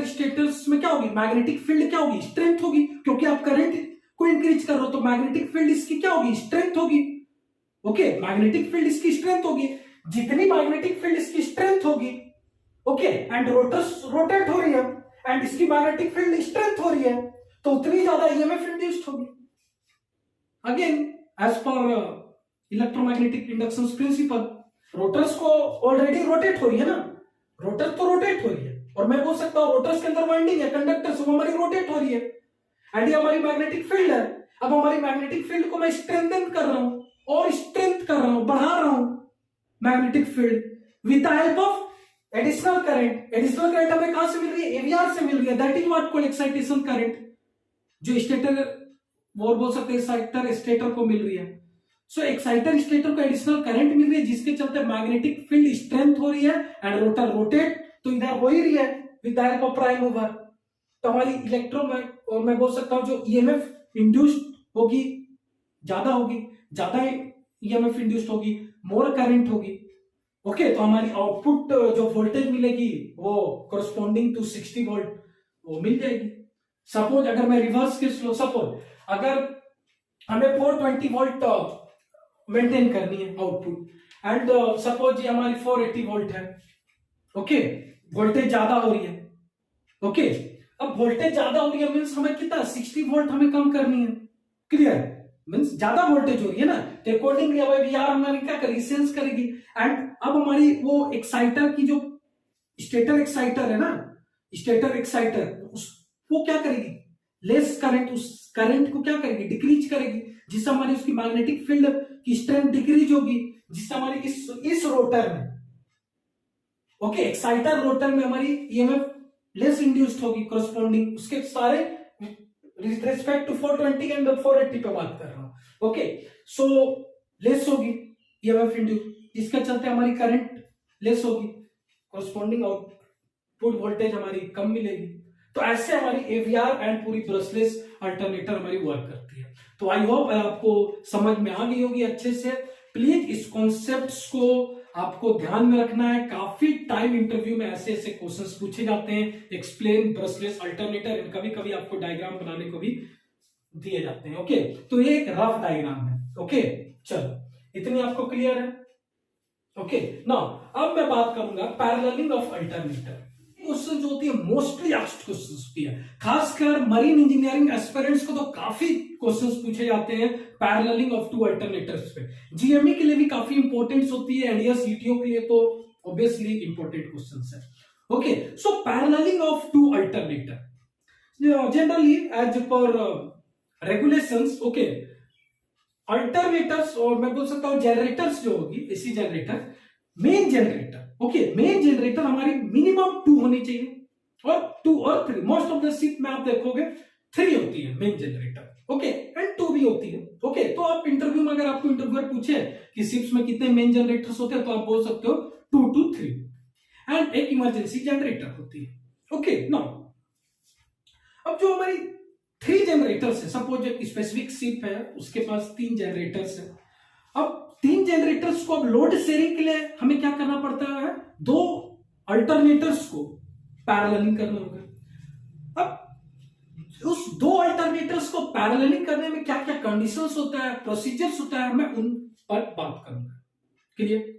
स्टेटर्स में क्या होगी, मैग्नेटिक फील्ड क्या होगी, स्ट्रेंथ होगी, क्योंकि आप करंट को इंक्रीज कर रहे हो तो मैग्नेटिक फील्ड इसकी क्या होगी, स्ट्रेंथ होगी ओके, मैग्नेटिक फील्ड इसकी स्ट्रेंथ होगी, जितनी मैग्नेटिक फील्ड इसकी स्ट्रेंथ होगी ओके एंड रोटर्स रोटेट हो रही है एंड इसकी मैग्नेटिक फील्ड स्ट्रेंथ हो रही है तो उतनी ज्यादा ईएमएफ इंड्यूस्ड होगी। Again as per electromagnetic induction principle rotors को ऑलरेडी रोटेट हो रही है ना, रोटर तो रोटेट हो रही है और मैं बोल सकता हूं रोटर्स के अंदर वाइंडिंग है, कंडक्टर्स, वो हमारी रोटेट हो रही है एंड ये हमारी मैग्नेटिक फील्ड है। अब हमारी मैग्नेटिक फील्ड को मैं स्ट्रेंथन कर रहा हूं और स्ट्रेंथ कर रहा हूं, बढ़ा रहा हूं magnetic field with the help of additional current. Additional current हमें कहां से मिल रही है? एवीआर से मिल रही है। That is what called excitation current, जो स्टेटर, वो बोल सकते हैं एक्साइटर स्टेटर को मिल रही है। सो एक्साइटर स्टेटर को एडिशनल करंट मिल रही है जिसके चलते मैग्नेटिक फील्ड स्ट्रेंथ हो रही है एंड रोटर रोटेट तो इधर हो ही रही है with the help of prime mover. तो हमारी और मैं बोल सकता हूं जो ईएमएफ इंड्यूस्ड होगी ज्यादा होगी, ज्यादा ईएमएफ इंड्यूस्ड होगी, मोर करंट होगी। ओके, तो हमारी आउटपुट जो वोल्टेज मिलेगी वो कोरस्पॉन्डिंग टू 60 वोल्ट वो मिल जाएगी। सपोज अगर मैं रिवर्स केस लो, सपोज अगर हमें 420 वोल्ट मेंटेन करनी है आउटपुट एंड सपोज ये हमारी 480 वोल्ट है। ओके, वोल्टेज ज्यादा हो रही है। ओके, अब वोल्टेज ज्यादा हो रही है मीन्स हमें कितना 60 वोल्ट हमें कम करनी है। क्लियर? मीन्स ज्यादा वोल्टेज हो रही है ना, तो अकॉर्डिंगली अब वीआर हमारी क्या करेगी? सेंस करेगी। एंड अब हमारी वो एक्साइटर की जो स्टेटर एक्साइटर है ना, स्टेटर एक्साइटर वो क्या करेगी? लेस करंट, उस करंट को क्या करेगी? डिक्रीज करेगी, जिससे हमारी उसकी मैग्नेटिक फील्ड की स्ट्रेंथ डिक्रीज होगी, जिससे हमारी इस रोटर में, ओके, एक्साइटर रोटर में हमारी ईएमएफ लेस इंड्यूस्ड होगी कोरस्पॉन्डिंग उसके सारे रिस्पेक्ट टू 420 एंड 480 पे बात कर रहा हूं। ओके, सो लेस होगी ईएमएफ इंड्यूस्ड, जिसके चलते हमारी करंट लेस होगी, कोरस्पॉन्डिंग आउटपुट वोल्टेज हमारी कम मिलेगी। तो ऐसे हमारी एवीआर एंड पूरी ब्रशलेस अल्टरनेटर हमारी वर्क करती है। तो आई होप आपको समझ में आ गई होगी अच्छे से। प्लीज इस कॉन्सेप्ट्स को आपको ध्यान में रखना है। काफी टाइम इंटरव्यू में ऐसे ऐसे क्वेश्चंस पूछे जाते हैं, एक्सप्लेन ब्रशलेस अल्टरनेटर, कभी कभी आपको डायग्राम बनाने को भी दिए जाते हैं। ओके, तो ये एक रफ डायग्राम है। ओके, चलो इतनी आपको क्लियर है। ओके, नाउ अब मैं बात करूंगा पैरेललिंग ऑफ अल्टरनेटर। क्वेश्चन जो होती है मोस्टली आस्क्ड क्वेश्चंस होती है, खासकर मरीन इंजीनियरिंग एस्पिरेंट्स को तो काफी क्वेश्चंस पूछे जाते हैं पैरेललिंग ऑफ टू अल्टरनेटर्स पे। जीएमई के लिए भी काफी इंपॉर्टेंट होती है, एंड सीटीओ के लिए तो ऑब्वियसली इंपॉर्टेंट क्वेश्चंस है। Okay, so paralleling of two alternator generally as per regulations, okay, alternators और मैं बोल सकता हूं जनरेटर्स जो होगी, AC generator, main generator, okay, main generator हमारी मिनिमम 2 होनी चाहिए, और 2 और 3, मोस्ट ऑफ द शिप में आप देखोगे 3 होती है मेन जनरेटर, ओके, एंड 2 भी होती है। ओके, तो आप इंटरव्यू में अगर आपको इंटरव्यूअर पूछे कि शिप्स में कितने मेन जनरेटर्स होते हैं, तो आप बोल सकते हो 2 to 3, एंड एक इमरजेंसी जनरेटर होती है। ओके, नाउ अब जो हमारी 3 जनरेटर्स है, सपोज एक स्पेसिफिक शिप है उसके पास 3 जनरेटर्स है। अब 3 जनरेटर्स को अब लोड शेयरिंग के लिए हमें क्या करना पड़ता है? 2 अल्टरनेटर्स को पैरेललिंग करना होगा। अब उस 2 अल्टरनेटर्स को पैरेललिंग करने में क्या क्या कंडीशंस होता है, प्रोसीजर्स होता है, मैं उन पर बात करूंगा। क्लियर?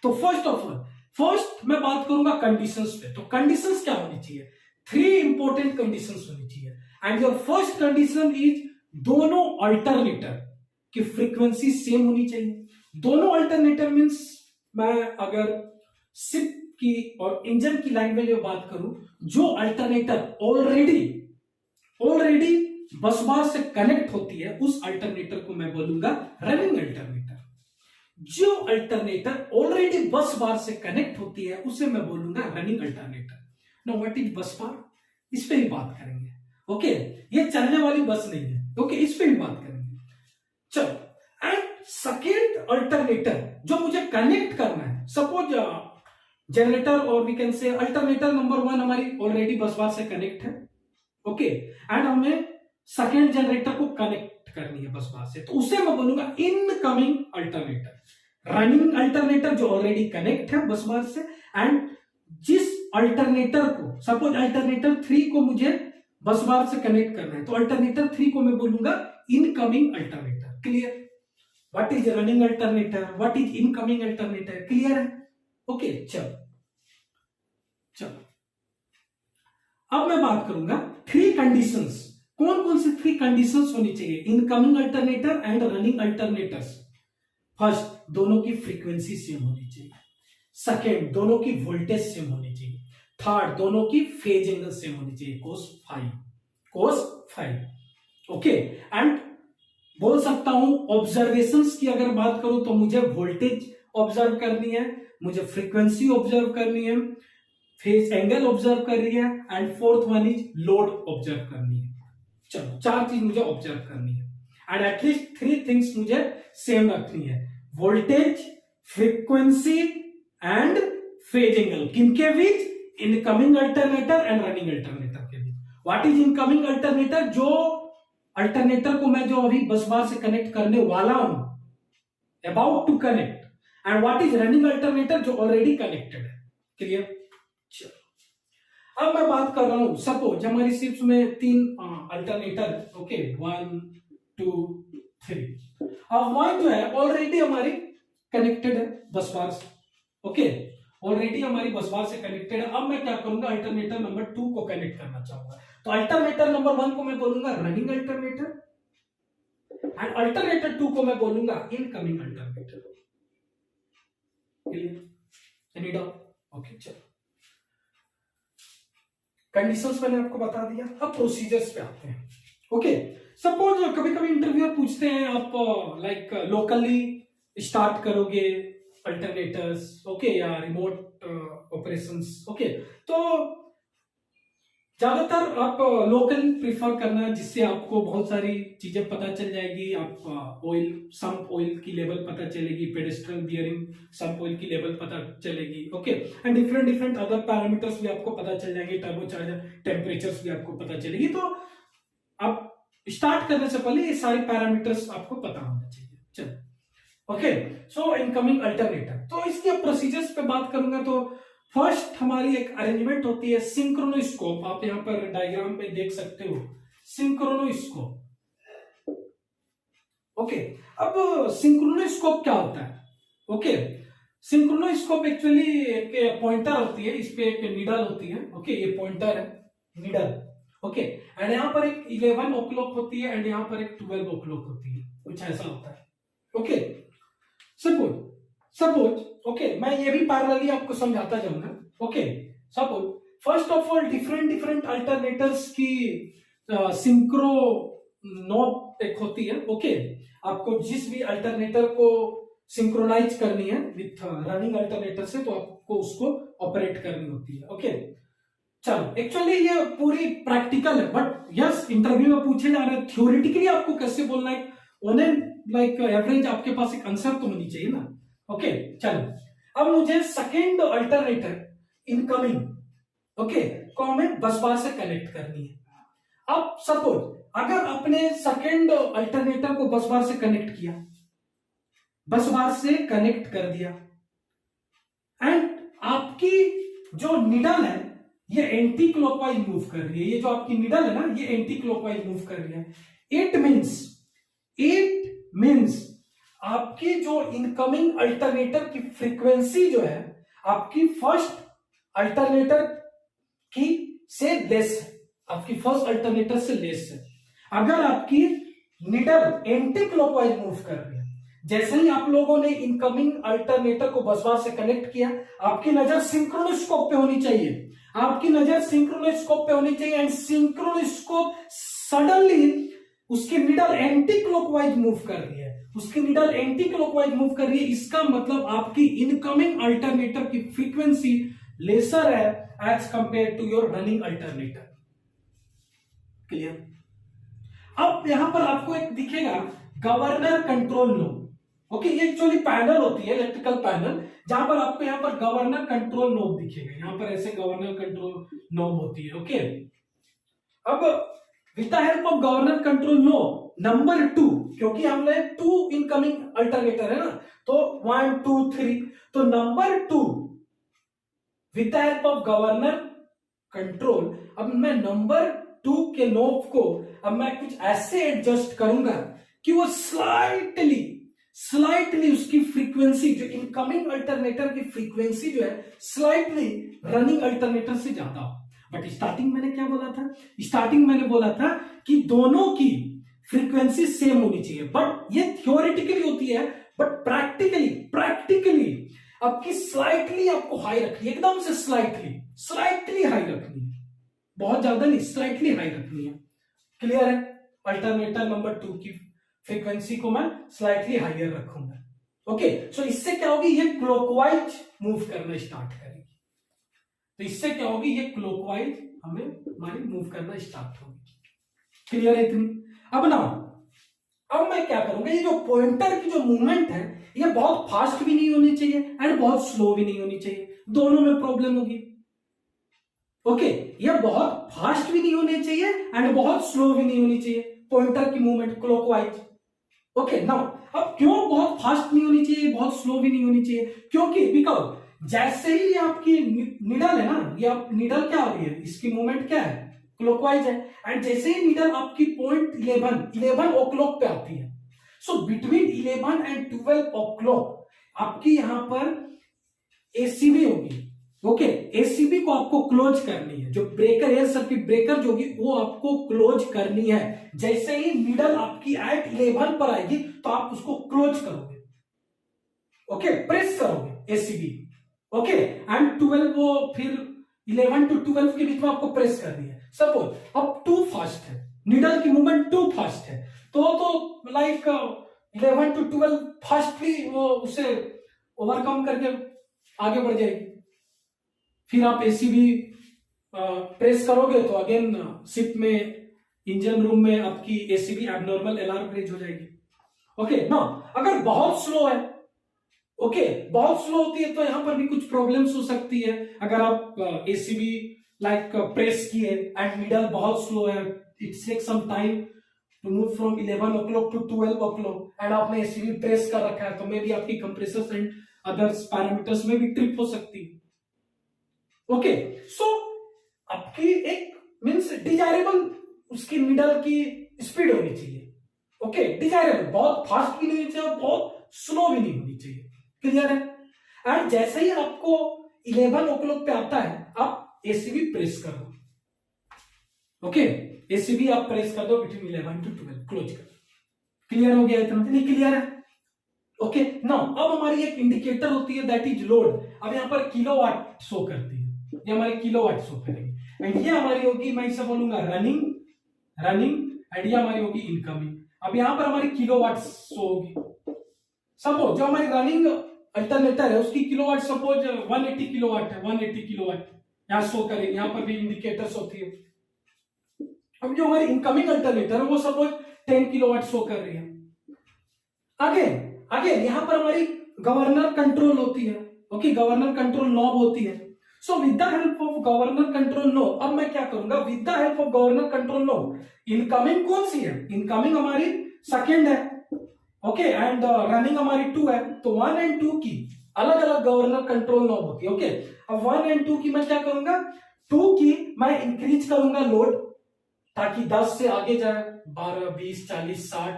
तो फर्स्ट मैं बात करूंगा कंडीशंस पे। तो कंडीशंस क्या होनी चाहिए? 3 इंपॉर्टेंट कंडीशंस होनी चाहिए, and your first condition is दोनों अल्टरनेटर की फ्रीक्वेंसी सेम होनी चाहिए। दोनों अल्टरनेटर मींस मैं अगर शिप की और इंजन की लैंग्वेज में बात करूं, जो अल्टरनेटर ऑलरेडी बस बार से कनेक्ट होती है उस अल्टरनेटर को मैं बोलूंगा रनिंग अल्टरनेटर। जो अल्टरनेटर ऑलरेडी बस बार से कनेक्ट होती है उसे मैं बोलूंगा running alternator. No, what is bus bar, इस पे ही बात करेंगे। ओके, ये चलने वाली बस नहीं है। ओके, इस पे ही बात करेंगे। चलो, एंड सेकेंड अल्टरनेटर जो मुझे कनेक्ट करना है, सपोज जनरेटर और we can say alternator number 1 हमारी ऑलरेडी बस बार से कनेक्ट है। ओके, एंड हमें सेकेंड जनरेटर को कनेक्ट करनी है बस बार से, तो उसे मैं बोलूंगा इनकमिंग अल्टरनेटर। रनिंग अल्टरनेटर जो ऑलरेडी कनेक्ट है बस बार से, एंड जिस अल्टरनेटर को, सपोज अल्टरनेटर 3 को मुझे बस बार से कनेक्ट करना है, तो अल्टरनेटर 3 को मैं बोलूंगा incoming alternator. Clear? What is running alternator, what is incoming alternator, clear है? ओके, चलो अब मैं बात करूंगा 3 कंडीशंस। कौन कौन सी 3 कंडीशंस होनी चाहिए incoming alternator and running alternators? First, दोनों की फ्रीक्वेंसी सेम होनी चाहिए। सेकेंड, दोनों की वोल्टेज सेम होनी चाहिए। थर्ड, दोनों की फेज एंगल सेम होनी चाहिए, cos 5 ओके। एंड बोल सकता हूं ऑब्जर्वेशंस की अगर बात करूं तो मुझे वोल्टेज ऑब्जर्व करनी है, मुझे फ्रीक्वेंसी ऑब्जर्व करनी है, फेज एंगल ऑब्जर्व कर रही है, and fourth one is load observe करनी है। चलो 4 चीज मुझे ऑब्जर्व करनी है, एंड एटलीस्ट 3 थिंग्स मुझे सेम रखनी है, voltage, frequency and phase angle. किनके बीच? Incoming alternator and running alternator के बीच। What is incoming alternator? जो अल्टरनेटर को मैं जो अभी बस बार से कनेक्ट करने वाला हूं, about to connect, and what is running alternator? जो ऑलरेडी कनेक्टेड है। क्लियर? अब मैं बात कर रहा हूं, सपोज हमारी सिर्फ में 3 अल्टरनेटर, ओके, 1 2 3। अब 1 जो है ऑलरेडी हमारी कनेक्टेड है बस बार से, ओके, ऑलरेडी हमारी बस बार से कनेक्टेड है। अब मैं क्या करूंगा, अल्टरनेटर नंबर 2 को कनेक्ट करना चाहूंगा, तो अल्टरनेटर नंबर 1 को मैं बोलूंगा रनिंग अल्टरनेटर, एंड अल्टरनेटर 2 को मैं बोलूंगा incoming alternator. Clear? Any doubt? Okay, चलो कंडीशंस मैंने आपको बता दिया, अब प्रोसीजर्स पे आते हैं। ओके, सपोज कभी कभी इंटरव्यूअर पूछते हैं आप लाइक लोकली स्टार्ट करोगे अल्टरनेटर्स, ओके, या रिमोट ऑपरेशंस, ओके, तो ज्यादातर आप लोकल प्रिफर करना, जिससे आपको बहुत सारी चीजें पता चल जाएगी। आप ऑयल, सम्प ऑयल की लेवल पता चलेगी, पेडेस्ट्रल बियरिंग सम्प ऑयल की लेवल पता चलेगी, okay, and different other parameters भी आपको पता चल जाएंगे, टर्बोचार्जर टेम्परेचर्स भी आपको पता चलेगी। तो आप स्टार्ट करने से पहले ये सारे पैरामीटर्स आपको पता होना चाहिए। चलो, ओके, सो इनकमिंग अल्टरनेटर, तो इसके प्रोसीजर्स पे बात करूंगा। तो फर्स्ट हमारी एक अरेंजमेंट होती है सिंक्रोनोस्कोप, आप यहां पर डायग्राम पे देख सकते हो सिंक्रोनोस्कोप, ओके। अब सिंक्रोनोस्कोप क्या होता है? ओके, सिंक्रोनोस्कोप एक्चुअली एक पॉइंटर होती है, इस पे एक नीडल होती है, ओके, ये पॉइंटर है, नीडल, ओके, एंड यहां पर एक 11 o'clock होती है, एंड यहां पर एक 12 o'clock होती है, कुछ ऐसा होता है, ओके। सपोज ओके, मैं ये भी पैरेलली आपको समझाता जाऊंगा, okay. Suppose first of all different alternators की सिंक्रो नॉब एक होती है, ओके। आपको जिस भी अल्टरनेटर को सिंक्रोनाइज करनी है विथ रनिंग अल्टरनेटर से, तो आपको उसको ऑपरेट करनी होती है, ओके। चलो, एक्चुअली ये पूरी प्रैक्टिकल है, बट यस इंटरव्यू में पूछे जा रहे हैं, थ्योरेटिकली आपको कैसे बोलना है, लाइक एवरेज आपके पास एक आंसर तो होनी चाहिए ना, ओके। चलो, अब मुझे सेकेंड अल्टरनेटर इनकमिंग, ओके, को हमें बस बार से कनेक्ट करनी है। अब सपोज अगर आपने सेकेंड अल्टरनेटर को बस बार से कनेक्ट किया, बस बार से कनेक्ट कर दिया, एंड आपकी जो निडल है ये एंटी क्लॉकवाइज मूव कर रही है, ये जो आपकी निडल है ना, ये एंटी क्लॉकवाइज मूव कर रही है। इट मीन्स आपकी जो इनकमिंग अल्टरनेटर की फ्रीक्वेंसी जो है आपकी फर्स्ट अल्टरनेटर की से लेस है, आपकी फर्स्ट अल्टरनेटर से लेस है। अगर आपकी निडल एंटी क्लॉकवाइज मूव कर रही है, जैसे ही आप लोगों ने इनकमिंग अल्टरनेटर को बस बार से कनेक्ट किया, आपकी नजर सिंक्रोनोस्कोप पे होनी चाहिए, आपकी नजर सिंक्रोनोस्कोप पे होनी चाहिए, एंड सिंक्रोनोस्कोप सडनली उसकी निडल एंटी क्लॉकवाइज मूव कर रही है, उसकी निडल एंटी क्लॉकवाइज मूव कर रही है, इसका मतलब आपकी इनकमिंग अल्टरनेटर की फ्रीक्वेंसी लेसर है as compare to your running alternator. Clear? अब यहां पर आपको एक दिखेगा गवर्नर कंट्रोल नोब, ओके, ये एक्चुअली पैनल होती है, इलेक्ट्रिकल पैनल, जहां पर आपको यहां पर गवर्नर कंट्रोल नोब दिखेगा, यहां पर ऐसे गवर्नर कंट्रोल नोब होती है, ओके। अब with the help of governor control knob number 2, क्योंकि हमने 2 इनकमिंग अल्टरनेटर है ना, तो 1 2 3, तो number 2 with the help of governor control, अब मैं नंबर 2 के नोब को अब मैं कुछ ऐसे एडजस्ट करूंगा कि वो स्लाइटली उसकी फ्रीक्वेंसी, जो इनकमिंग अल्टरनेटर की फ्रीक्वेंसी जो है स्लाइटली रनिंग अल्टरनेटर से ज्यादा हो। बट स्टार्टिंग मैंने क्या बोला था? स्टार्टिंग मैंने बोला था कि दोनों की फ्रीक्वेंसी सेम होनी चाहिए, बट ये थियोरेटिकली होती है, बट प्रैक्टिकली आपकी स्लाइटली आपको हाई रखनी है, एकदम से स्लाइटली हाई रखनी है, बहुत ज्यादा नहीं, स्लाइटली हाई रखनी है। क्लियर है? अल्टरनेटर नंबर 2 की फ्रीक्वेंसी को मैं स्लाइटली हायर रखूंगा। ओके, सो इससे क्या होगी, ये क्लॉकवाइज मूव करना स्टार्ट करेगी। तो इससे क्या होगी, ये क्लॉकवाइज हमें हमारी मूव करना स्टार्ट होगी। क्लियर है इतनी? अब ना, अब मैं क्या करूंगा, ये जो पॉइंटर की जो मूवमेंट है ये बहुत फास्ट भी नहीं होनी चाहिए एंड बहुत स्लो भी नहीं होनी चाहिए, दोनों में प्रॉब्लम होगी। ओके, ये बहुत फास्ट भी नहीं होनी चाहिए एंड बहुत स्लो भी नहीं होनी चाहिए, पॉइंटर की मूवमेंट क्लॉकवाइज। ओके, नाउ अब क्यों बहुत फास्ट नहीं होनी चाहिए, बहुत स्लो भी नहीं होनी चाहिए? क्योंकि बिकॉज जैसे ही आपकी निडल है ना, ये आप निडल क्या हो रही है, इसकी मूवमेंट क्या है, क्लॉकवाइज है, एंड जैसे ही निडल आपकी पॉइंट 11 ओ क्लॉक पे आती है, so between 11 and 12 o'clock आपकी यहां पर एसीबी होगी। ओके, एसीबी को आपको क्लोज करनी है, जो ब्रेकर एयर सर्किट ब्रेकर जो होगी वो आपको क्लोज करनी है। जैसे ही नीडल आपकी एट 11 पर आएगी तो आप उसको क्लोज करोगे। ओके, प्रेस करोगे एसीबी। ओके, एंड 12 वो फिर 11 टू 12 के बीच में आपको प्रेस करनी है। सपोज अब टू फास्ट है, नीडल की मूवमेंट टू फास्ट है, तो लाइक 11 टू 12 फास्टली वो उसे ओवरकम करके आगे बढ़ जाएगी। फिर आप एसीबी प्रेस करोगे तो अगेन शिप में, इंजन रूम में आपकी एसीबी एबनॉर्मल अलार्म रेज हो जाएगी। ओके, ना अगर बहुत स्लो है, ओके, बहुत स्लो होती है तो यहां पर भी कुछ प्रॉब्लम्स हो सकती है। अगर आप एसीबी लाइक प्रेस किए एंड नीडल बहुत स्लो है, it's take some time to move from 11 o'clock to 12 o'clock and आपने एसीबी प्रेस कर रखा है, तो मे भी आपकी कंप्रेसर्स एंड अदर्स पैरामीटर्स में भी ट्रिप हो सकती है। ओके, सो आपकी एक मींस डिजायरेबल उसकी निडल की स्पीड होनी चाहिए। ओके, डिजायरेबल, बहुत फास्ट भी नहीं होनी चाहिए, बहुत स्लो भी नहीं होनी चाहिए। क्लियर है? एंड जैसे ही आपको 11 ओ क्लॉक पे आता है, आप एसीबी प्रेस कर दो। ओके, एसीबी आप प्रेस कर दो बिटवीन 11 टू 12, क्लोज कर दो। क्लियर हो गया इतना? नहीं क्लियर है? ओके, नाउ अब हमारी एक इंडिकेटर होती है दैट इज लोड। अब यहां पर किलोवाट शो करती है, ये हमारे किलोवाट शो करेगी एंड ये हमारी होगी, मैं इसे बोलूंगा रनिंग एंड ये हमारी होगी इनकमिंग। अब यहां पर हमारी किलोवाट शो होगी। सपोज जो हमारी रनिंग अल्टरनेटर है उसकी किलोवाट सपोज 180 किलोवाट है, 180 किलोवाट यहां शो करेगी, यहां पर भी इंडिकेटर्स होती है। अब जो हमारी इनकमिंग अल्टरनेटर है वो सपोज 10 किलोवाट शो कर रही है। अगेन यहां पर हमारी गवर्नर कंट्रोल होती है। ओके, गवर्नर कंट्रोल नॉब होती है। So with the help of governor control knob, अब मैं क्या करूंगा, with the help of governor control knob, incoming कौन सी है, इनकमिंग हमारी सेकंड है। ओके, एंड रनिंग हमारी 2 है, तो 1 एंड 2 की अलग अलग गवर्नर कंट्रोल नॉब होती है। ओके, अब 1 एंड 2 की मैं क्या करूंगा, 2 की मैं इंक्रीज करूंगा लोड ताकि 10 से आगे जाए, 12, 20, 40, 60,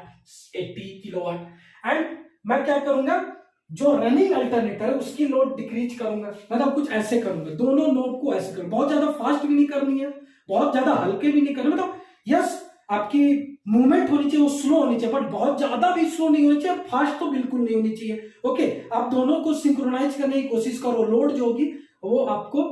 80 किलोवाट। एंड मैं क्या करूंगा, जो रनिंग अल्टरनेटर है उसकी लोड डिक्रीज करूंगा, मतलब कुछ ऐसे करूंगा, दोनों नोड को ऐसे करूंगा। बहुत ज्यादा फास्ट भी नहीं करनी है, बहुत ज्यादा हल्के भी नहीं करना, मतलब यस आपकी मूवमेंट होनी चाहिए, वो स्लो होनी चाहिए, बट बहुत ज्यादा भी स्लो नहीं होनी चाहिए, फास्ट तो बिल्कुल नहीं होनी चाहिए। ओके, आप दोनों को सिंक्रोनाइज करने की कोशिश करो, लोड जो होगी वो आपको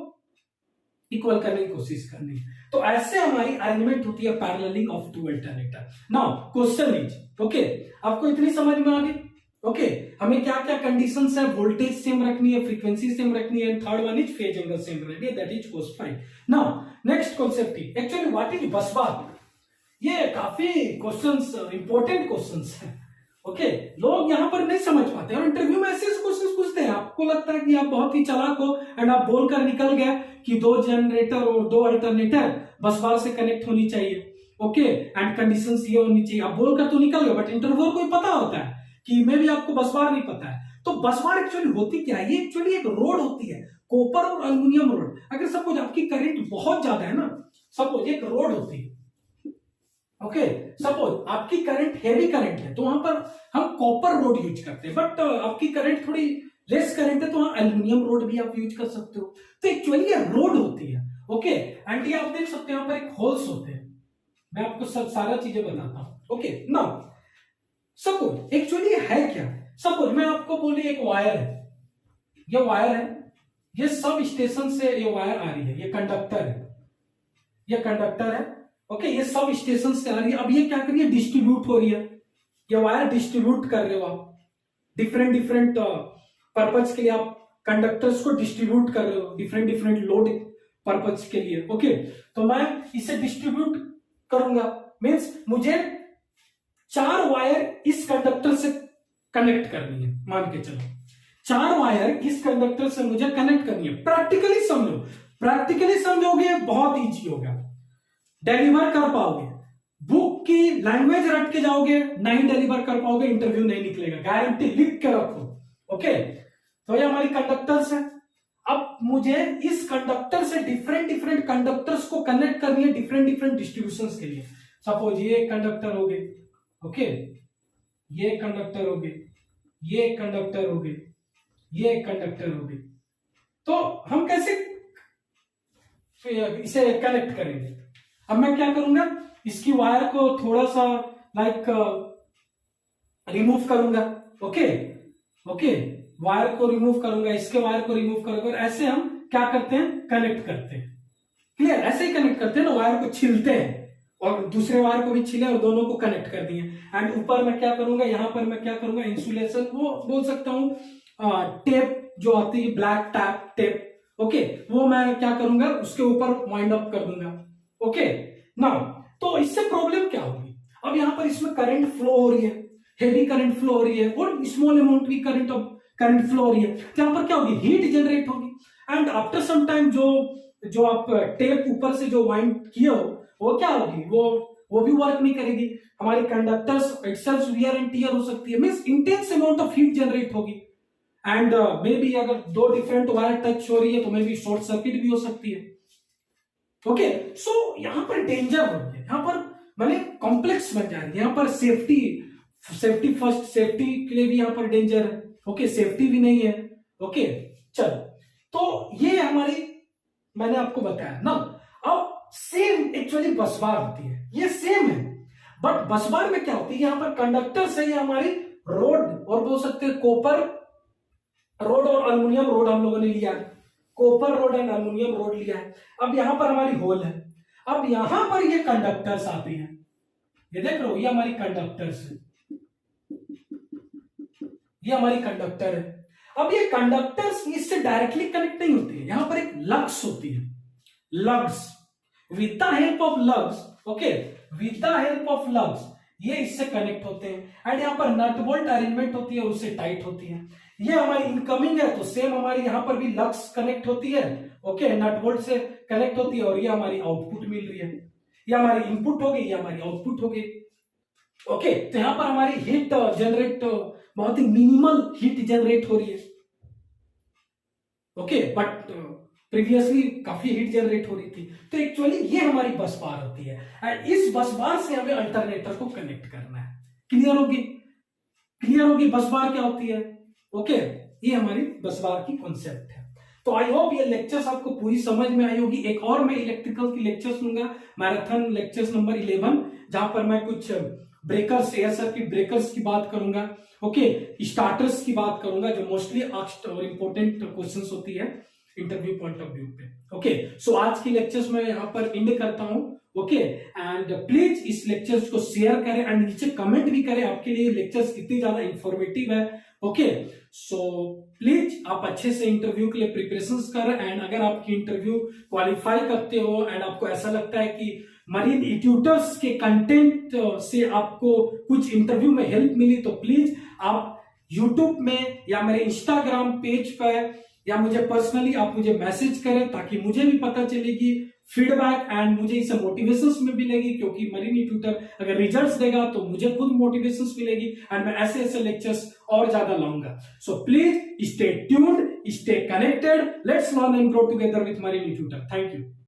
इक्वल करने की कोशिश करनी है। तो ऐसे हमारी अरेंजमेंट होती है paralleling of two alternator. Now question is, okay, आपको इतनी समझ में आ गई? ओके, हमें क्या क्या कंडीशंस है, वोल्टेज सेम रखनी है, फ्रीक्वेंसी सेम रखनी है, third one is phase angle same रखनी है, that is cos phi। Now next concept is actually what is bus बार। ये काफी क्वेश्चंस, इंपॉर्टेंट क्वेश्चंस हैं। ओके, लोग यहां पर नहीं समझ पाते और इंटरव्यू में ऐसे क्वेश्चंस पूछते हैं, आपको लगता है कि आप बहुत ही चालाक हो एंड आप बोलकर निकल गए कि 2 जनरेटर और 2 अल्टरनेटर बस बार से कनेक्ट होनी चाहिए। ओके, एंड कंडीशंस ये होनी चाहिए, आप बोलकर तो निकल गए, बट इंटरव्यू को पता होता है कि मे भी आपको बस बार नहीं पता है। तो बस बार एक्चुअली होती क्या है, ये एक्चुअली एक रोड होती है, कॉपर और एल्युमिनियम रोड। अगर सपोज आपकी करंट बहुत ज्यादा है ना, सपोज एक रोड होती है, ओके, सपोज आपकी करंट हेवी करंट है तो वहां पर हम कॉपर रोड यूज करते हैं, बट आपकी करंट थोड़ी लेस करंट है तो वहां एल्युमिनियम रोड भी आप यूज कर सकते हो। तो एक्चुअली ये रोड होती है। ओके, एंड ये आप देख सकते हो यहाँ पर एक होल्स होते हैं, मैं आपको सब सारा चीजें बताता हूं। ओके, नाउ सपोज एक्चुअली है क्या, सपोज मैं आपको बोली एक वायर है, ये वायर है, ये सब स्टेशन से ये वायर आ रही है, ये कंडक्टर है, ये कंडक्टर है। ओके, ये सब स्टेशन से आ रही है। अब ये क्या कर रही है, डिस्ट्रीब्यूट हो रही है, ये वायर डिस्ट्रीब्यूट कर रहे हो आप, डिफरेंट डिफरेंट पर्पज के लिए आप कंडक्टर्स को डिस्ट्रीब्यूट कर रहे हो, डिफरेंट डिफरेंट लोड पर्पज के लिए। ओके, तो मैं इसे डिस्ट्रीब्यूट करूंगा, मीन्स मुझे 4 वायर इस कंडक्टर से कनेक्ट करनी है। मान के चलो 4 वायर इस कंडक्टर से मुझे कनेक्ट करनी है। प्रैक्टिकली समझो, प्रैक्टिकली समझोगे बहुत इजी होगा, डिलीवर कर पाओगे। बुक की लैंग्वेज रट के जाओगे, नहीं डिलीवर कर पाओगे, इंटरव्यू नहीं निकलेगा, गारंटी, लिख के रखो। ओके, तो ये हमारी कंडक्टर्स है। अब मुझे इस कंडक्टर से डिफरेंट डिफरेंट कंडक्टर्स को कनेक्ट करनी है डिफरेंट डिफरेंट डिस्ट्रीब्यूशंस के लिए। सपोज ये कंडक्टर हो गए, ओके, ये कंडक्टर हो गए, ये कंडक्टर हो गए, ये कंडक्टर हो गए। तो हम कैसे इसे कनेक्ट करेंगे? अब मैं क्या करूंगा, इसकी वायर को थोड़ा सा लाइक रिमूव करूंगा। ओके ओके, वायर को रिमूव करूंगा, इसके वायर को रिमूव करूंगा, और ऐसे हम क्या करते हैं, कनेक्ट करते हैं। क्लियर? ऐसे ही कनेक्ट करते हैं ना, वायर को छिलते हैं और दूसरे वायर को भी छिले और दोनों को कनेक्ट कर दिए। एंड ऊपर मैं क्या करूंगा, यहां पर मैं क्या करूंगा, इंसुलेशन, वो बोल सकता हूं टेप जो आती है, ब्लैक टेप, ओके, वो मैं क्या करूंगा, उसके ऊपर वाइंड अप कर दूंगा। ओके, नाउ तो इससे प्रॉब्लम क्या होगी, अब यहां पर इसमें करंट फ्लो हो रही है, हेवी करंट फ्लो हो रही है, और स्मॉल अमाउंट की करंट फ्लो हो रही है। तो यहां पर क्या होगी, हीट जनरेट होगी। एंड आफ्टर सम टाइम जो आप टेप ऊपर से जो वाइंड किए हो, वो क्या होगी, वो भी वर्क नहीं करेगी, हमारे conductors itself wear and tear हो सकती है, means intense amount of heat generate होगी। एंड मे बी अगर 2 डिफरेंट वायर टच हो रही है तो मे बी शॉर्ट सर्किट भी हो सकती है। ओके, सो यहां पर डेंजर हो गया, यहां पर मैंने कॉम्प्लेक्स बन जा रही है, यहां पर सेफ्टी फर्स्ट, सेफ्टी के लिए भी यहां पर डेंजर है। ओके, सेफ्टी भी नहीं है। ओके, चलो, तो ये हमारी मैंने आपको बताया ना। अब सेम एक्चुअली बस बार होती है, ये सेम है, बट बस बार में क्या होती है, यहां पर कंडक्टर से ये हमारी रोड, और बोल सकते हैं कॉपर रोड और एल्युमिनियम रोड हम लोगों ने लिया है, copper road and aluminium road लिया है। अब यहां पर हमारी होल है, अब यहां पर ये कंडक्टर्स आते हैं, ये देख रहे हो, ये हमारी कंडक्टर्स है, ये हमारी कंडक्टर है। अब ये कंडक्टर्स इससे डायरेक्टली कनेक्ट नहीं होती है, यहां पर एक लग्स होती है, lugs, with the help of lugs, okay, with the help of lugs ये इससे कनेक्ट होते हैं। एंड यहां पर नट बोल्ट अरेंजमेंट होती है, उससे टाइट होती है। ये हमारी इनकमिंग है, तो सेम हमारी यहां पर भी लग्स कनेक्ट होती है, ओके, नट बोल्ट से कनेक्ट होती है, और ये हमारी आउटपुट मिल रही है, ये हमारी इनपुट हो गई, ये हमारी आउटपुट हो गई। ओके, तो यहां पर हमारी हीट जनरेट, बहुत ही मिनिमल हीट जनरेट हो रही है। ओके, बट प्रीवियसली काफी हीट जनरेट हो रही थी। तो एक्चुअली ये हमारी बस बार होती है, एंड इस बस बार से हमें अल्टरनेटर को कनेक्ट करना है। क्लियर होगी? क्लियर होगी बस बार क्या होती है? ओके, ये हमारी बस बार की कॉन्सेप्ट है। तो आई होप ये लेक्चर्स आपको पूरी समझ में आई होगी। एक और मैं इलेक्ट्रिकल की लेक्चर्स लूंगा, मैराथन लेक्चर्स नंबर 11, जहां पर मैं कुछ ब्रेकर्स, एयर सर्किट ब्रेकर्स की बात करूंगा, ओके, स्टार्टर्स की बात करूंगा, जो मोस्टली आस्क्ड और इंपॉर्टेंट क्वेश्चंस होती है इंटरव्यू पॉइंट ऑफ व्यू पे। ओके, सो आज की लेक्चर्स में यहां पर एंड करता हूं। ओके, एंड प्लीज इस लेक्चर्स को शेयर करें एंड नीचे कमेंट भी करें, आपके लिए लेक्चर्स कितनी ज्यादा इंफॉर्मेटिव है। ओके, सो प्लीज आप अच्छे से इंटरव्यू के लिए प्रिपरेशंस करें, एंड अगर आपकी इंटरव्यू क्वालिफाई करते हो एंड आपको ऐसा लगता है कि मरीन ट्यूटर्स के कंटेंट से आपको कुछ इंटरव्यू में हेल्प मिली, तो प्लीज आप यूट्यूब में या मेरे इंस्टाग्राम पेज पर या मुझे पर्सनली आप मुझे मैसेज करें, ताकि मुझे भी पता चलेगी फीडबैक, एंड मुझे इससे मोटिवेशंस में मिलेगी, क्योंकि मरीन ट्यूटर अगर रिजल्ट्स देगा तो मुझे खुद मोटिवेशंस मिलेगी, एंड मैं ऐसे ऐसे लेक्चर्स और ज्यादा लाऊंगा। So please stay tuned, stay connected, let's learn and grow together with marine tutor. Thank you.